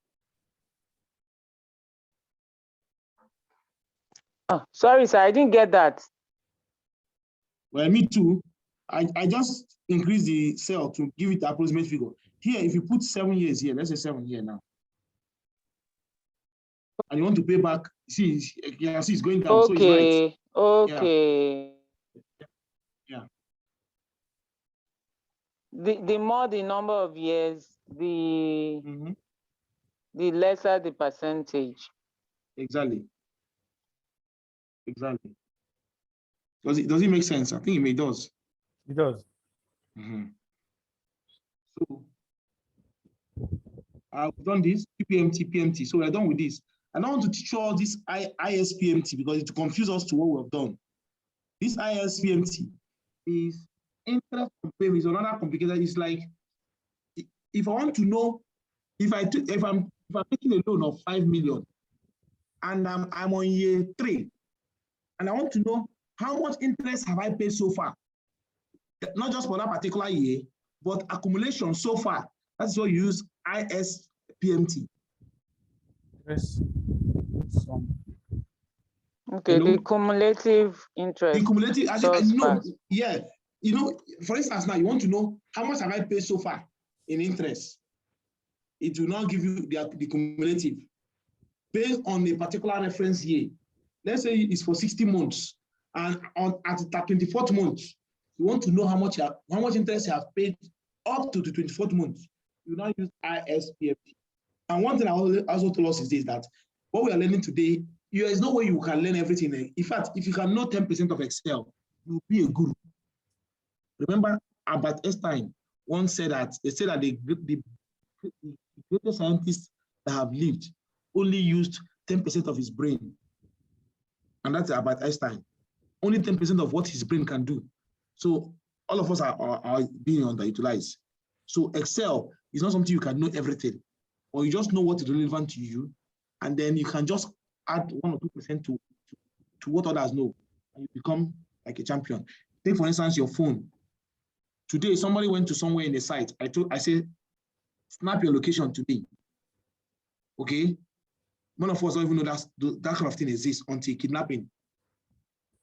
Oh, sorry, sir, I didn't get that. Well, me too. I just increased the cell to give it the approximate figure. Here, if you put 7 years here, let's say 7 years now, and you want to pay back, see, you can see it's going down. Okay, so it's right. Okay. Yeah. The more the number of years, the lesser the percentage. Exactly. Exactly. Does it make sense? I think it does. It does. So I've done this PMT. So we're done with this. I don't want to teach you all this ISPMT because it confuses us to what we've done. This ISPMT is interest on payment. Is another complicated. It's like if I want to know if I'm taking a loan of 5 million and I'm on year 3 and I want to know how much interest have I paid so far, not just for that particular year, but accumulation so far. That's what you use ISPMT. Yes. Okay, Hello? the cumulative interest. The cumulative, Yeah. For instance, now you want to know how much have I paid so far in interest. It will not give you the cumulative based on a particular reference year. Let's say it's for 60 months, and at the 24th month, you want to know how much interest you have paid up to the 24th month. You now use ISPMT. And one thing I also told us is this, that what we are learning today, there is no way you can learn everything. In fact, if you can know 10% of Excel, you'll be a guru. Remember, Albert Einstein once said that the greatest scientists that have lived only used 10% of his brain. And that's Albert Einstein. Only 10% of what his brain can do. So all of us are being underutilized. So Excel is not something you can know everything, or you just know what is relevant to you, and then you can just add 1 or 2% to what others know, and you become like a champion. Take for instance your phone. Today, somebody went to somewhere in the site. I said, snap your location today. Okay? None of us don't even know that kind of thing exists until kidnapping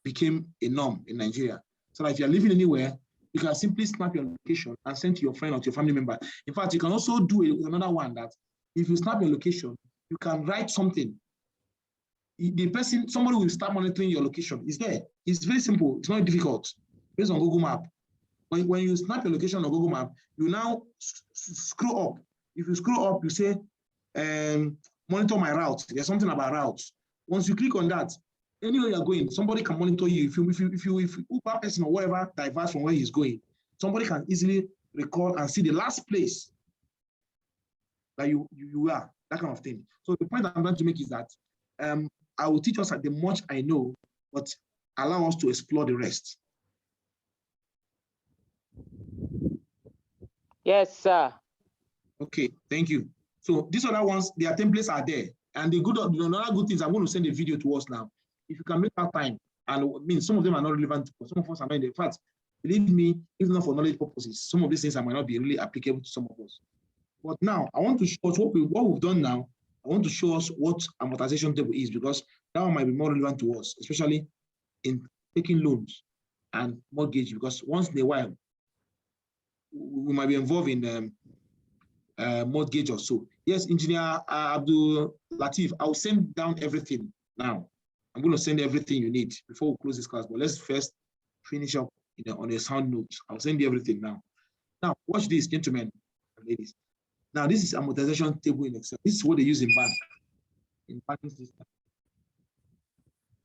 became a norm in Nigeria. So that if you're living anywhere, you can simply snap your location and send to your friend or to your family member. In fact, you can also do another one that if you snap your location, you can write something. Somebody will start monitoring your location. It's there. It's very simple. It's not difficult. Based on Google Map. When you snap your location on Google Map, you now scroll up. If you scroll up, you say, monitor my route. There's something about routes. Once you click on that, anywhere you're going, somebody can monitor you. If Uber person or whatever diverts from where he's going, somebody can easily record and see the last place that you are, that kind of thing. So the point I'm trying to make is that I will teach us the much I know, but allow us to explore the rest. Yes, sir. Okay, thank you. So these other ones, their templates are there. And another good thing is I'm going to send a video to us now. If you can make that time, and I mean, some of them are not relevant, but some of us are not. In fact, believe me, even not for knowledge purposes, some of these things might not be really applicable to some of us. But now, I want to show us what we've done now. I want to show us what amortization table is, because that one might be more relevant to us, especially in taking loans and mortgage, because once in a while, we might be involved in mortgage or so. Yes, Engineer Abdul Latif, I'll send down everything now. I'm going to send everything you need before we close this class, but let's first finish up on a sound note. I'll send you everything now. Now, watch this, gentlemen and ladies. Now, this is amortization table in Excel. This is what they use in banking system.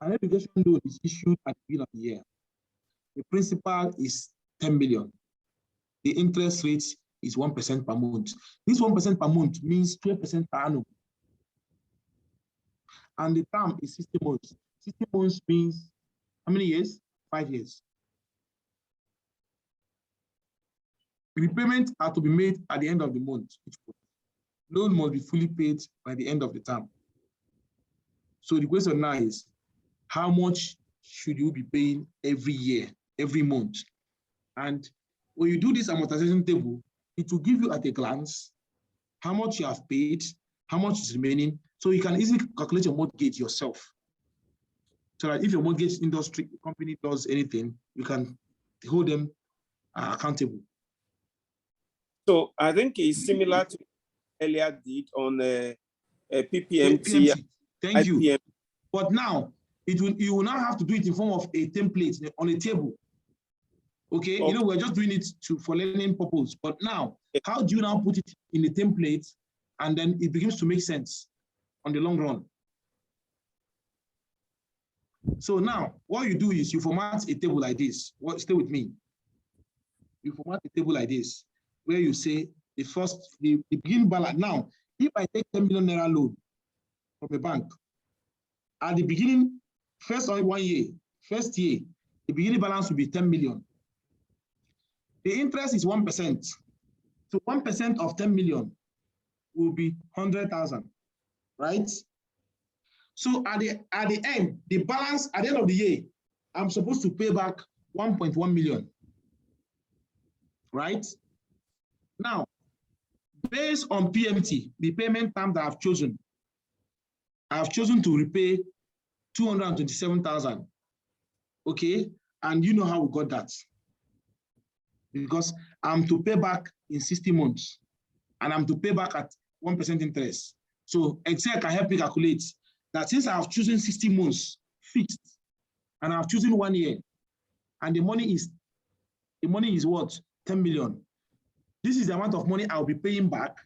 An education loan is issued at the beginning of the year. The principal is 10 million. The interest rate is 1% per month. This 1% per month means 12% per annum. And the term is 60 months. 60 months means how many years? 5 years. repayments are to be made at the end of the month. Loan must be fully paid by the end of the term. So the question now is, how much should you be paying every year, every month? And when you do this amortization table, it will give you at a glance how much you have paid, how much is remaining, so you can easily calculate your mortgage yourself. So that if your mortgage industry company does anything, you can hold them accountable. So I think it's similar to earlier did on a Ppmt. PMT. Thank you. IPM. But now you will now have to do it in form of a template on a table. Okay, you know, we're just doing it for learning purpose. But now, how do you now put it in a template, and then it begins to make sense on the long run? So now, what you do is you format a table like this. Stay with me. You format a table like this, where you say the beginning balance. Now, if I take 10 million naira loan from a bank, at the beginning, first 1 year, first year, the beginning balance will be 10 million. The interest is 1%. So 1% of 10 million will be 100,000, right? So at the end, the balance at the end of the year, I'm supposed to pay back 1.1 million, right? Now, based on PMT, the payment term that I've chosen to repay 227,000. Okay, and you know how we got that. Because I'm to pay back in 60 months, and I'm to pay back at 1% interest. So Excel can help me calculate that since I have chosen 60 months fixed, and I've chosen 1 year, and the money is what? 10 million. This is the amount of money I'll be paying back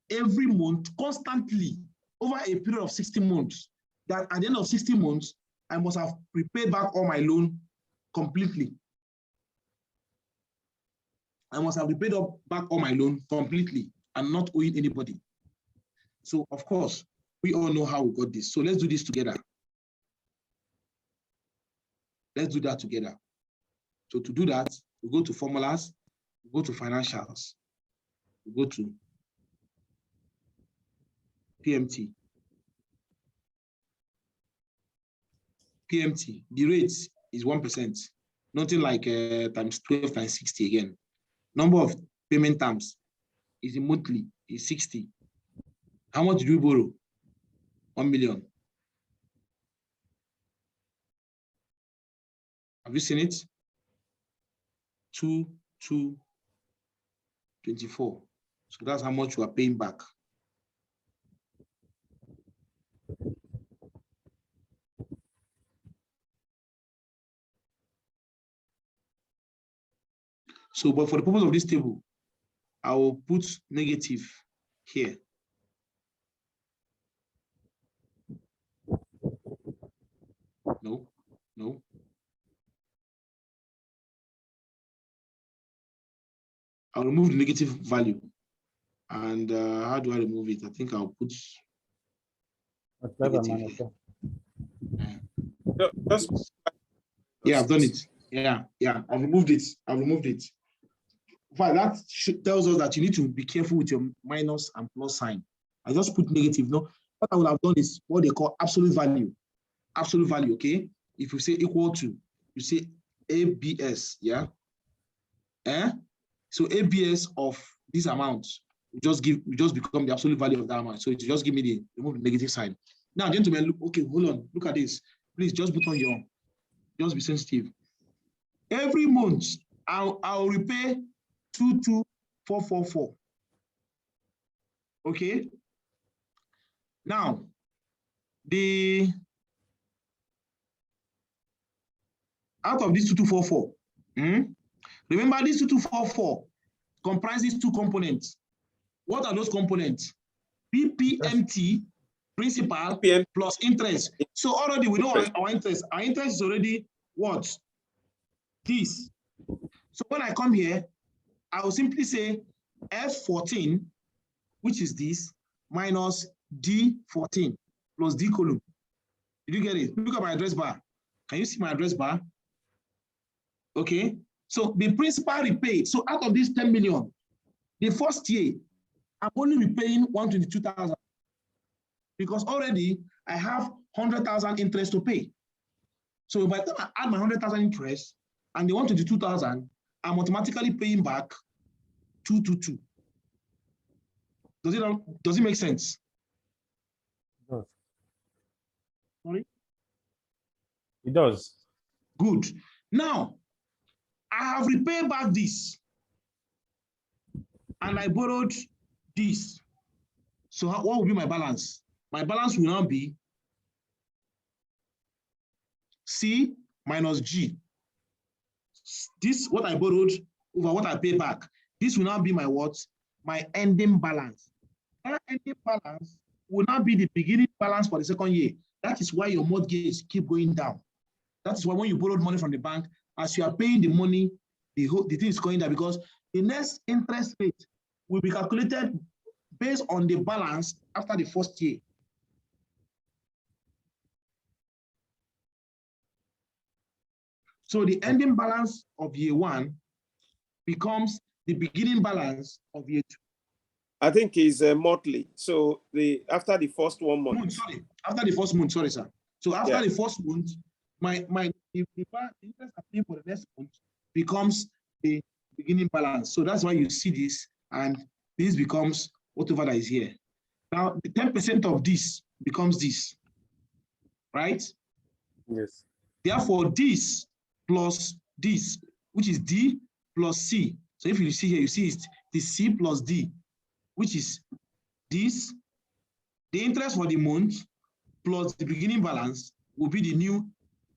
every month constantly over a period of 60 months. That at the end of 60 months, I must have prepaid back all my loan completely. I must have repaid back all my loan completely and not owing anybody. So, of course, we all know how we got this. So let's do this together. Let's do that together. So to do that, we go to formulas, we go to financials, we go to PMT. PMT, the rate is 1%, nothing like times 12 times 60 again. Number of payment terms is a monthly, is 60. How much do we borrow? 1 million. Have you seen it? 2,224. So that's how much we are paying back. So, but for the purpose of this table, I will put negative here. No. I'll remove the negative value. And how do I remove it? I think I'll put negative here. Yeah, I've done it. Yeah, I've removed it. But that tells us that you need to be careful with your minus and plus sign. I just put negative. No, what I would have done is what they call absolute value. Absolute value, okay? If you say equal to, you say ABS, yeah? So ABS of this amount will just become the absolute value of that amount. So it just give me remove the negative sign. Now, gentlemen, look, okay, hold on. Look at this. Please just put on just be sensitive. Every month, I'll repay 22,444. Okay. Now, out of this 2244, remember this 2244 comprises two components. What are those components? Ppmt, principal plus interest. So already we know our interest. Our interest is already what? This. So when I come here, I will simply say F14, which is this, minus D14 plus D column. Did you get it? Look at my address bar. Can you see my address bar? Okay. So the principal repaid. So out of this 10 million, the first year, I'm only repaying 122,000 because already I have 100,000 interest to pay. So by the time I add my 100,000 interest and the 122,000, I'm automatically paying back 222. Does it make sense? It does. Sorry? It does. Good. Now, I have repaid back this and I borrowed this. So what will be my balance? My balance will now be C minus G. This, what I borrowed over what I paid back. This will now be my what? My ending balance. That ending balance will now be the beginning balance for the second year. That is why your mortgage keep going down. That is why when you borrowed money from the bank, as you are paying the money, the thing is going down because the next interest rate will be calculated based on the balance after the first year. So the ending balance of year one becomes the beginning balance of year two. I think it's monthly. So after the first 1 month. Sorry, after the first month, sorry, sir. So after the first month, the interest I pay for the next month becomes the beginning balance. So that's why you see this, and this becomes whatever that is here. Now, the 10% of this becomes this, right? Yes. Therefore, this plus this, which is D plus C. So if you see here, you see it's the C plus D, which is this. The interest for the month plus the beginning balance will be the new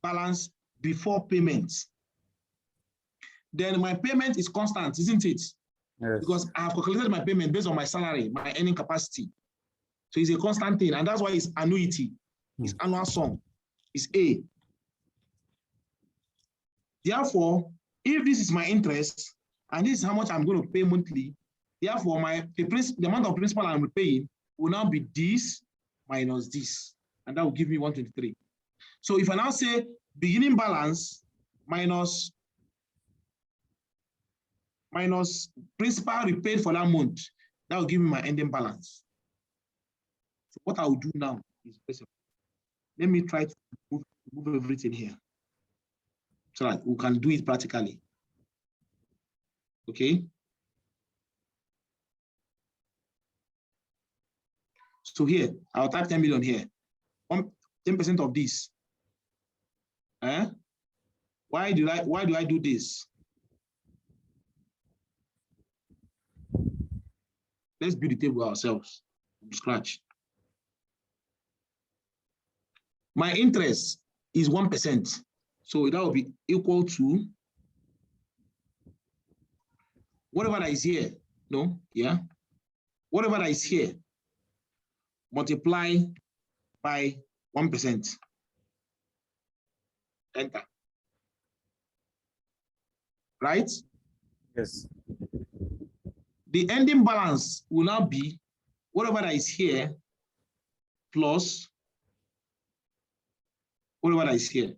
balance before payments. Then my payment is constant, isn't it? Yes. Because I have calculated my payment based on my salary, my earning capacity. So it's a constant thing, and that's why it's annuity. It's annual sum. It's A. Therefore, if this is my interest, and this is how much I'm going to pay monthly, therefore, the amount of principal I'm repaying will now be this minus this, and that will give me 123. So if I now say beginning balance minus principal repaid for that month, that will give me my ending balance. So what I will do now is basically, let me try to move everything here so that we can do it practically. Okay. So here, I'll type 10 million here. 10% of this. Why do I do this? Let's build the table ourselves from scratch. My interest is 1%. So that will be equal to whatever that is here. No, yeah. Whatever that is here, multiply by 1%. Enter. Right? Yes. The ending balance will now be whatever that is here plus whatever that is here.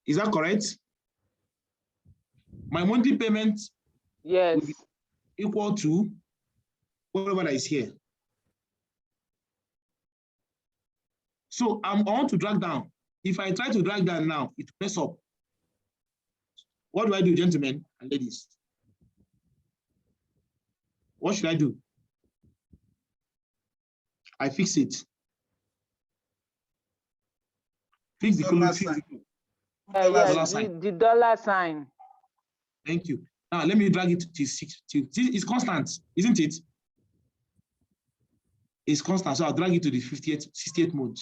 Is that correct? My monthly payment will be equal to whatever that is here. So I want to drag down. If I try to drag down now, it will mess up. What do I do, gentlemen and ladies? What should I do? I fix it. Fix the column. The dollar sign. Thank you. Now let me drag it to 6. It's constant, isn't it? It's constant. So I'll drag it to the 68th month.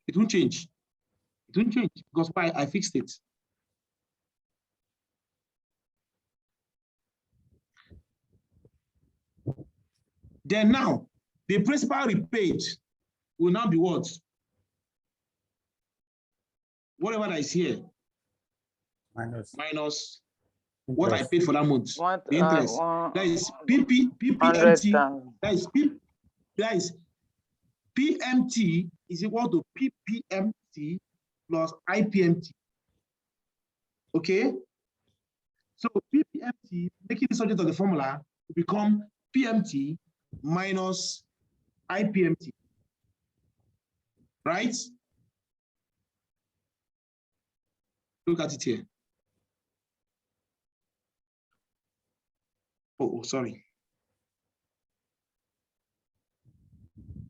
It won't change. It won't change because why? I fixed it. Then now, the principal repaid will now be what? Whatever that is here. Minus what I paid for that month. The interest. That is PPMT. That is PMT is equal to PPMT plus IPMT. Okay? So PPMT, making the subject of the formula, will become PMT minus IPMT. Right? Look at it here. Oh, sorry.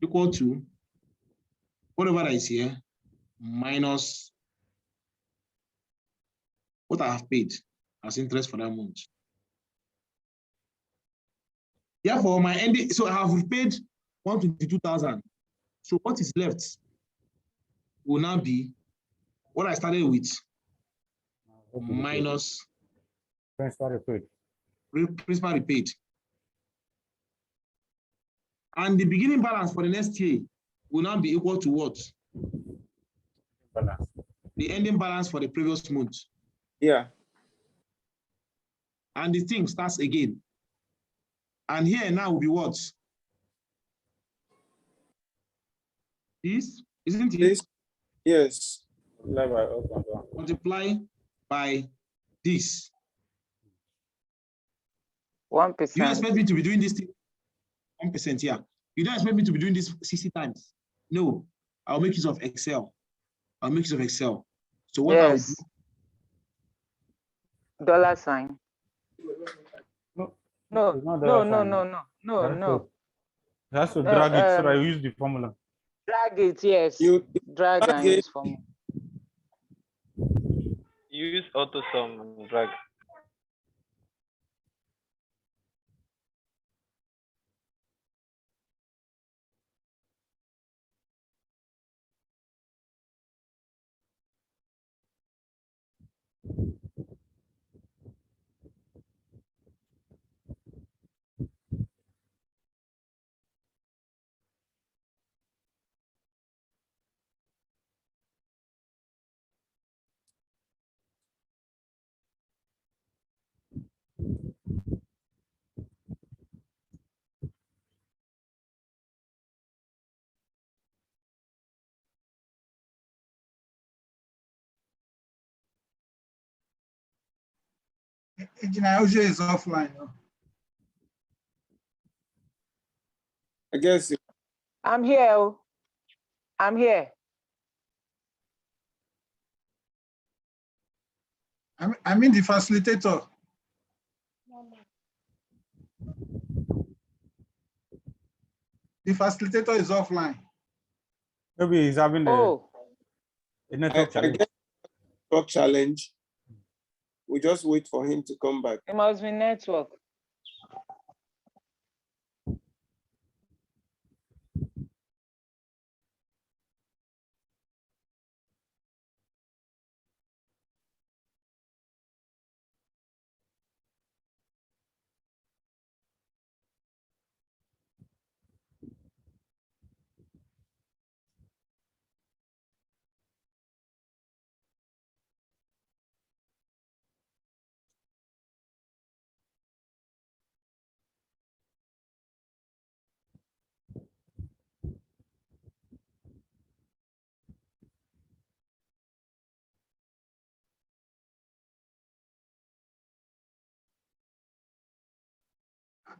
Equal to whatever that is here minus what I have paid as interest for that month. Therefore, my ending, so I have paid 122,000. So what is left will now be what I started with minus Principal repaid. principal repaid. And the beginning balance for the next year will now be equal to what? Balance. The ending balance for the previous month. Yeah. And the thing starts again. And here now will be what? This, isn't it? This, yes. Multiply by this. 1%. You expect me to be doing this thing? 1%, yeah. You don't expect me to be doing this 60 times. No, I'll make use of Excel. I'll make use of Excel. So what I'll do? Yes. Dollar sign. No, No, it's not no, dollar no, sign. no, no, no, no. You have to drag it so that you use the formula. Drag it, yes. You Drag drag and it. use formula. Use auto sum and drag. Engineer Ojo is offline. I guess I'm here. Oh. I'm here. I mean the facilitator. The facilitator is offline. Maybe he's having a network I challenge. guess network challenge. We just wait for him to come back. It must be network.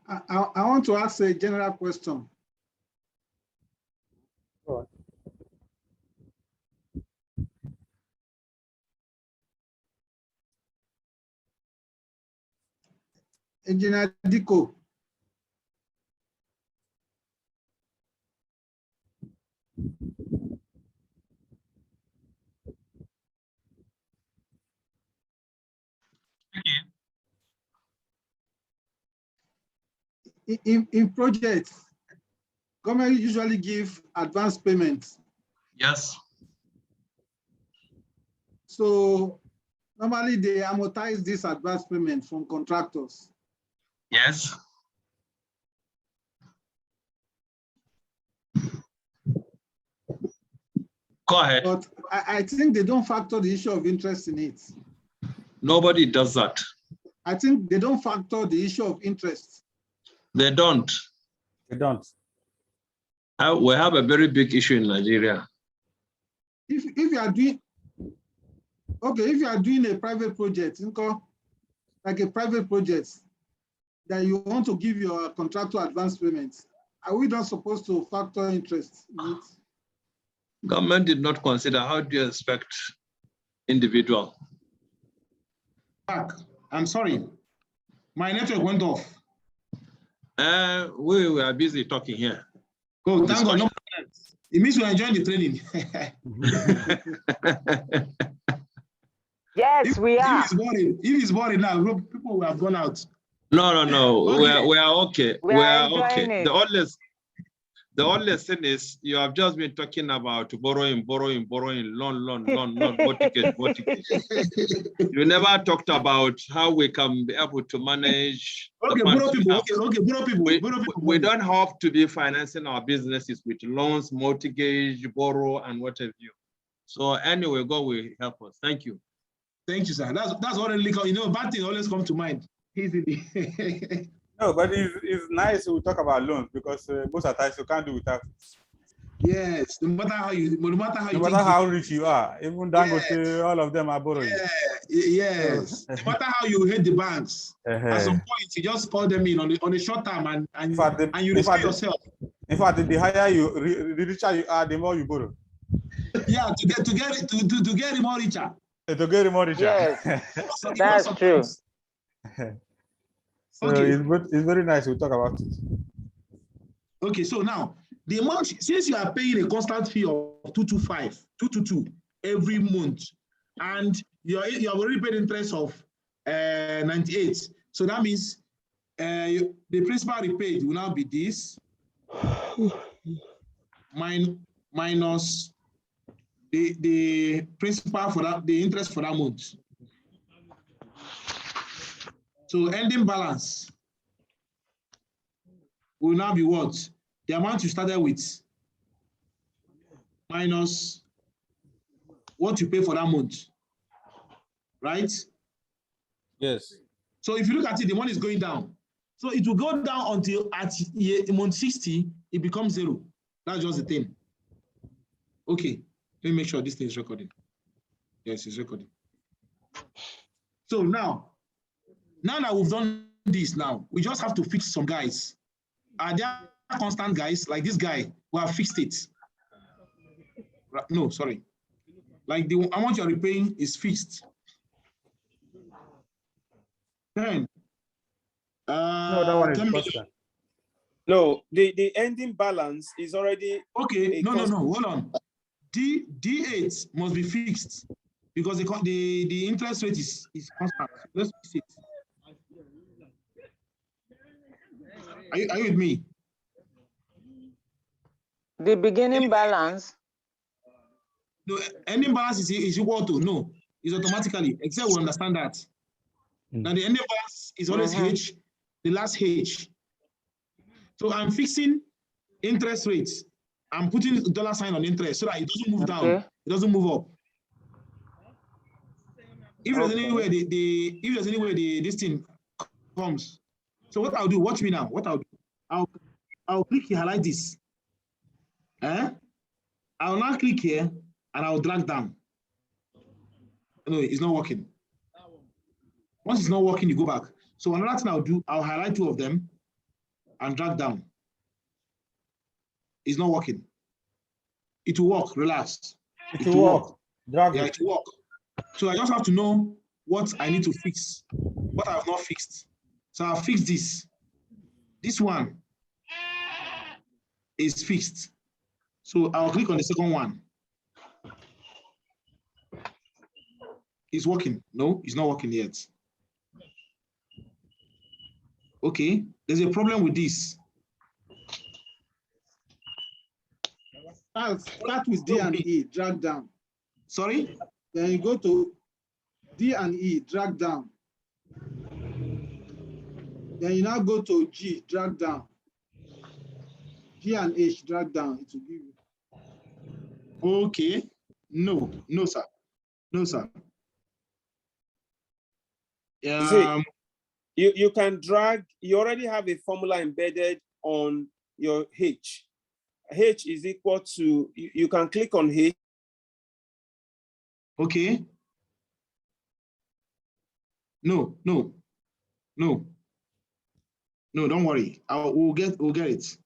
I want to ask a general question. Engineer Diko. In projects, government usually give advance payments. Yes. So normally they amortize this advance payment from contractors. Yes. Go ahead. But I think they don't factor the issue of interest in it. Nobody does that. I think they don't factor the issue of interest. They don't. They don't. We have a very big issue in Nigeria. If you are doing, Okay, if you are doing a private project, like a private project, that you want to give your contractor advance payments, are we not supposed to factor interest in it? Government did not consider. How do you expect individual? Back. I'm sorry. My network went off. We were busy talking here. Oh, thank God. No, it means we're enjoying the training. Yes, we are. If it's boring now, people will have gone out. No. Okay. We are okay. We are enjoying it. The only thing is you have just been talking about borrowing, loan, mortgage. You never talked about how we can be able to manage. Okay, borrow people. Okay, borrow people. We don't have to be financing our businesses with loans, mortgage, borrow, and whatever. So anyway, God will help us. Thank you. Thank you, sir. That's already, bad thing always come to mind easily. No, but it's nice to talk about loans because most of the times you can't do without. Yes, no matter how rich you are, even Dangote, all of them are borrowing. Yes. No matter how you hate the banks, at some point you just call them in on the short term and you risk yourself. In fact, the higher the richer you are, the more you borrow. Yeah, to get more richer. To get more richer. Yes, that's true. So okay. It's very nice we talk about it. Okay, so now the amount, since you are paying a constant fee of 222 every month, and you have already paid interest of 98, so that means the principal repaid will now be this minus the principal for that, the interest for that month. So ending balance will now be what? The amount you started with minus what you pay for that month, right? Yes. So if you look at it, the money is going down. So it will go down until at month 60, it becomes 0. That's just the thing. Okay, let me make sure this thing is recording. Yes, it's recording. So now that we've done this, now we just have to fix some guys. Are there constant guys like this guy who have fixed it? No, sorry. Like the amount you're repaying is fixed. Then, no, that one is constant. No, the ending balance is already okay. No, hold on. D8 must be fixed because the interest rate is constant. Let's fix it. Are you with me? The beginning balance. No, ending balance is equal to no. It's automatically, except we understand that. Now the ending balance is always H, the last H. So I'm fixing interest rates. I'm putting $ sign on interest so that it doesn't move down. It doesn't move up. If there's any way this thing comes. So what I'll do, watch me now. What I'll do, I'll click here like this. I'll now click here and I'll drag down. No, it's not working. Once it's not working, you go back. So another thing I'll do, I'll highlight 2 of them and drag down. It's not working. It will work, relax. It will work. Yeah, it will work. So I just have to know what I need to fix, what I have not fixed. So I'll fix this. This one is fixed. So I'll click on the second one. It's working. No, it's not working yet. Okay, there's a problem with this. I'll start with D and E, drag down. Sorry? Then you go to D and E, drag down. Then you now go to G, drag down. G and H, drag down. It will give you. Okay. No, sir. No, sir. You can drag, you already have a formula embedded on your H. H is equal to, you can click on H. Okay. No, don't worry. We'll get it.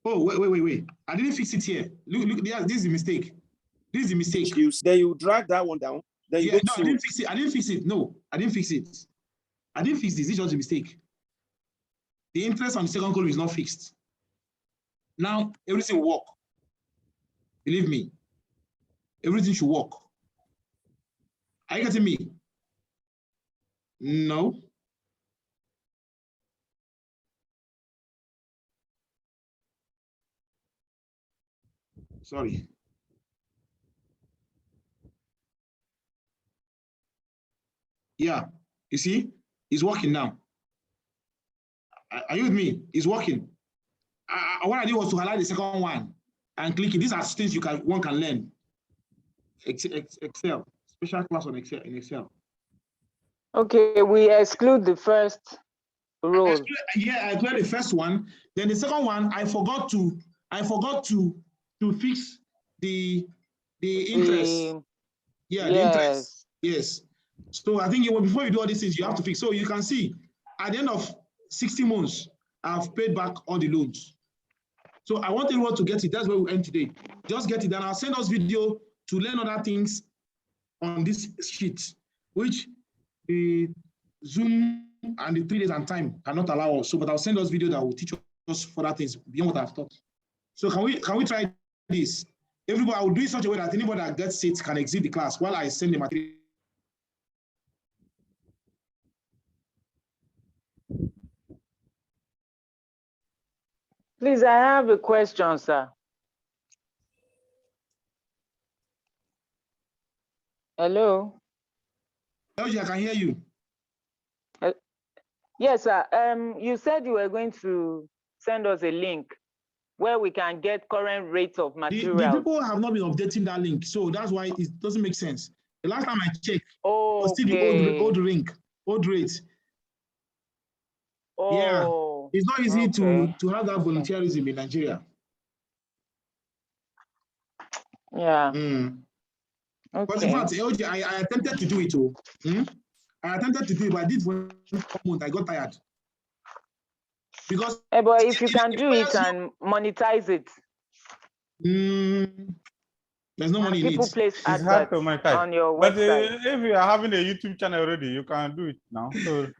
Oh, wait. I didn't fix it here. Look, this is a mistake. This is a mistake. Then you drag that one down. Then you go no, I didn't fix it. I didn't fix it. No, I didn't fix it. I didn't fix this. It's just a mistake. The interest on the second column is not fixed. Now everything will work. Believe me, everything should work. Are you getting me? No. Sorry. Yeah, you see, it's working now. Are you with me? It's working. What I did was to highlight the second one and click it. These are things one can learn. Excel, special class on Excel in Excel. Okay, we exclude the first row. I excluded the first one. Then the second one, I forgot to fix the interest. The interest. Yes. So I think before you do all these things, you have to fix. So you can see at the end of 60 months, I've paid back all the loans. So I want everyone to get it. That's where we end today. Just get it, and I'll send us video to learn other things on this sheet, which the Zoom and the 3 days and time cannot allow us. So, but I'll send us video that will teach us further things beyond what I've taught. So can we try this? Everybody, I will do it such a way that anybody that gets it can exit the class while I send the material. Please, I have a question, sir. Hello? I can hear you. Yes, sir. You said you were going to send us a link where we can get current rates of material. The people have not been updating that link, so that's why it doesn't make sense. The last time I checked, it was still the old rate. Oh, yeah, it's not easy to have that volunteerism in Nigeria. Yeah. Okay. But in fact, I attempted to do it too. I attempted to do it, but I did for 1 month. I got tired. Because but if you can do it and monetize it. There's no money in it. People place it's hard to monetize on your but website. if you are having a YouTube channel already, you can do it now. So you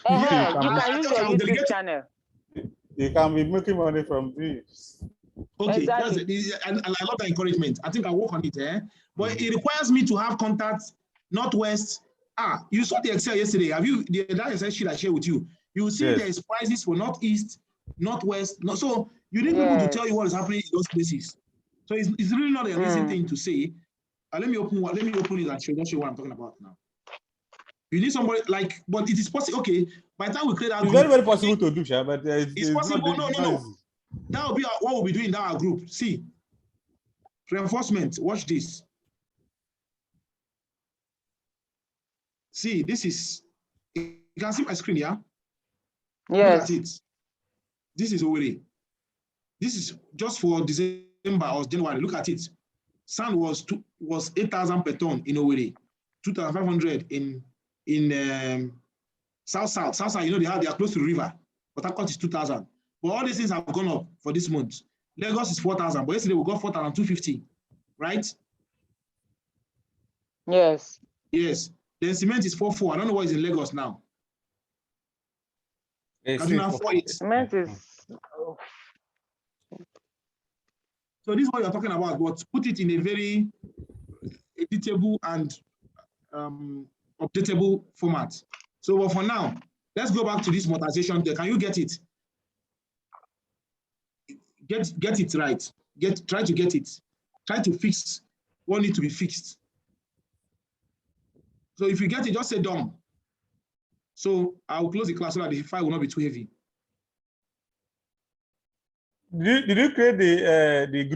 can use your YouTube channel. You can be making money from this. Okay, exactly. And I love that encouragement. I think I'll work on it. But it requires me to have contacts Northwest. You saw the Excel yesterday. Have you that Excel sheet I shared with you? You will see there is prices for Northeast, Northwest. So you need people to tell you what is happening in those places. So it's really not a easy thing to say. Let me open it and show you what I'm talking about now. You need somebody but it is possible. Okay, by the time we create our group, very, very possible to do, but it's possible. No. That will be what we'll be doing in our group. See, reinforcement. Watch this. See, this is. You can see my screen, yeah? Yes. Look at it. This is already. This is just for December or January. Look at it. Sand was 8,000 per ton in Owerri, 2,500 in South. You know they are close to the river. But that cost is 2,000. But all these things have gone up for this month. Lagos is 4,000, but yesterday we got 4,250, right? Yes. Yes. Then cement is 4,400. I don't know what is in Lagos now. Kaduna 4,800. Cement is. So this is what you're talking about, but put it in a very editable and updatable format. So but for now, let's go back to this amortization there. Can you get it? Get it right. Try to get it. Try to fix what needs to be fixed. So if you get it, just say done. So I'll close the class so that the file will not be too heavy. Did you create the group?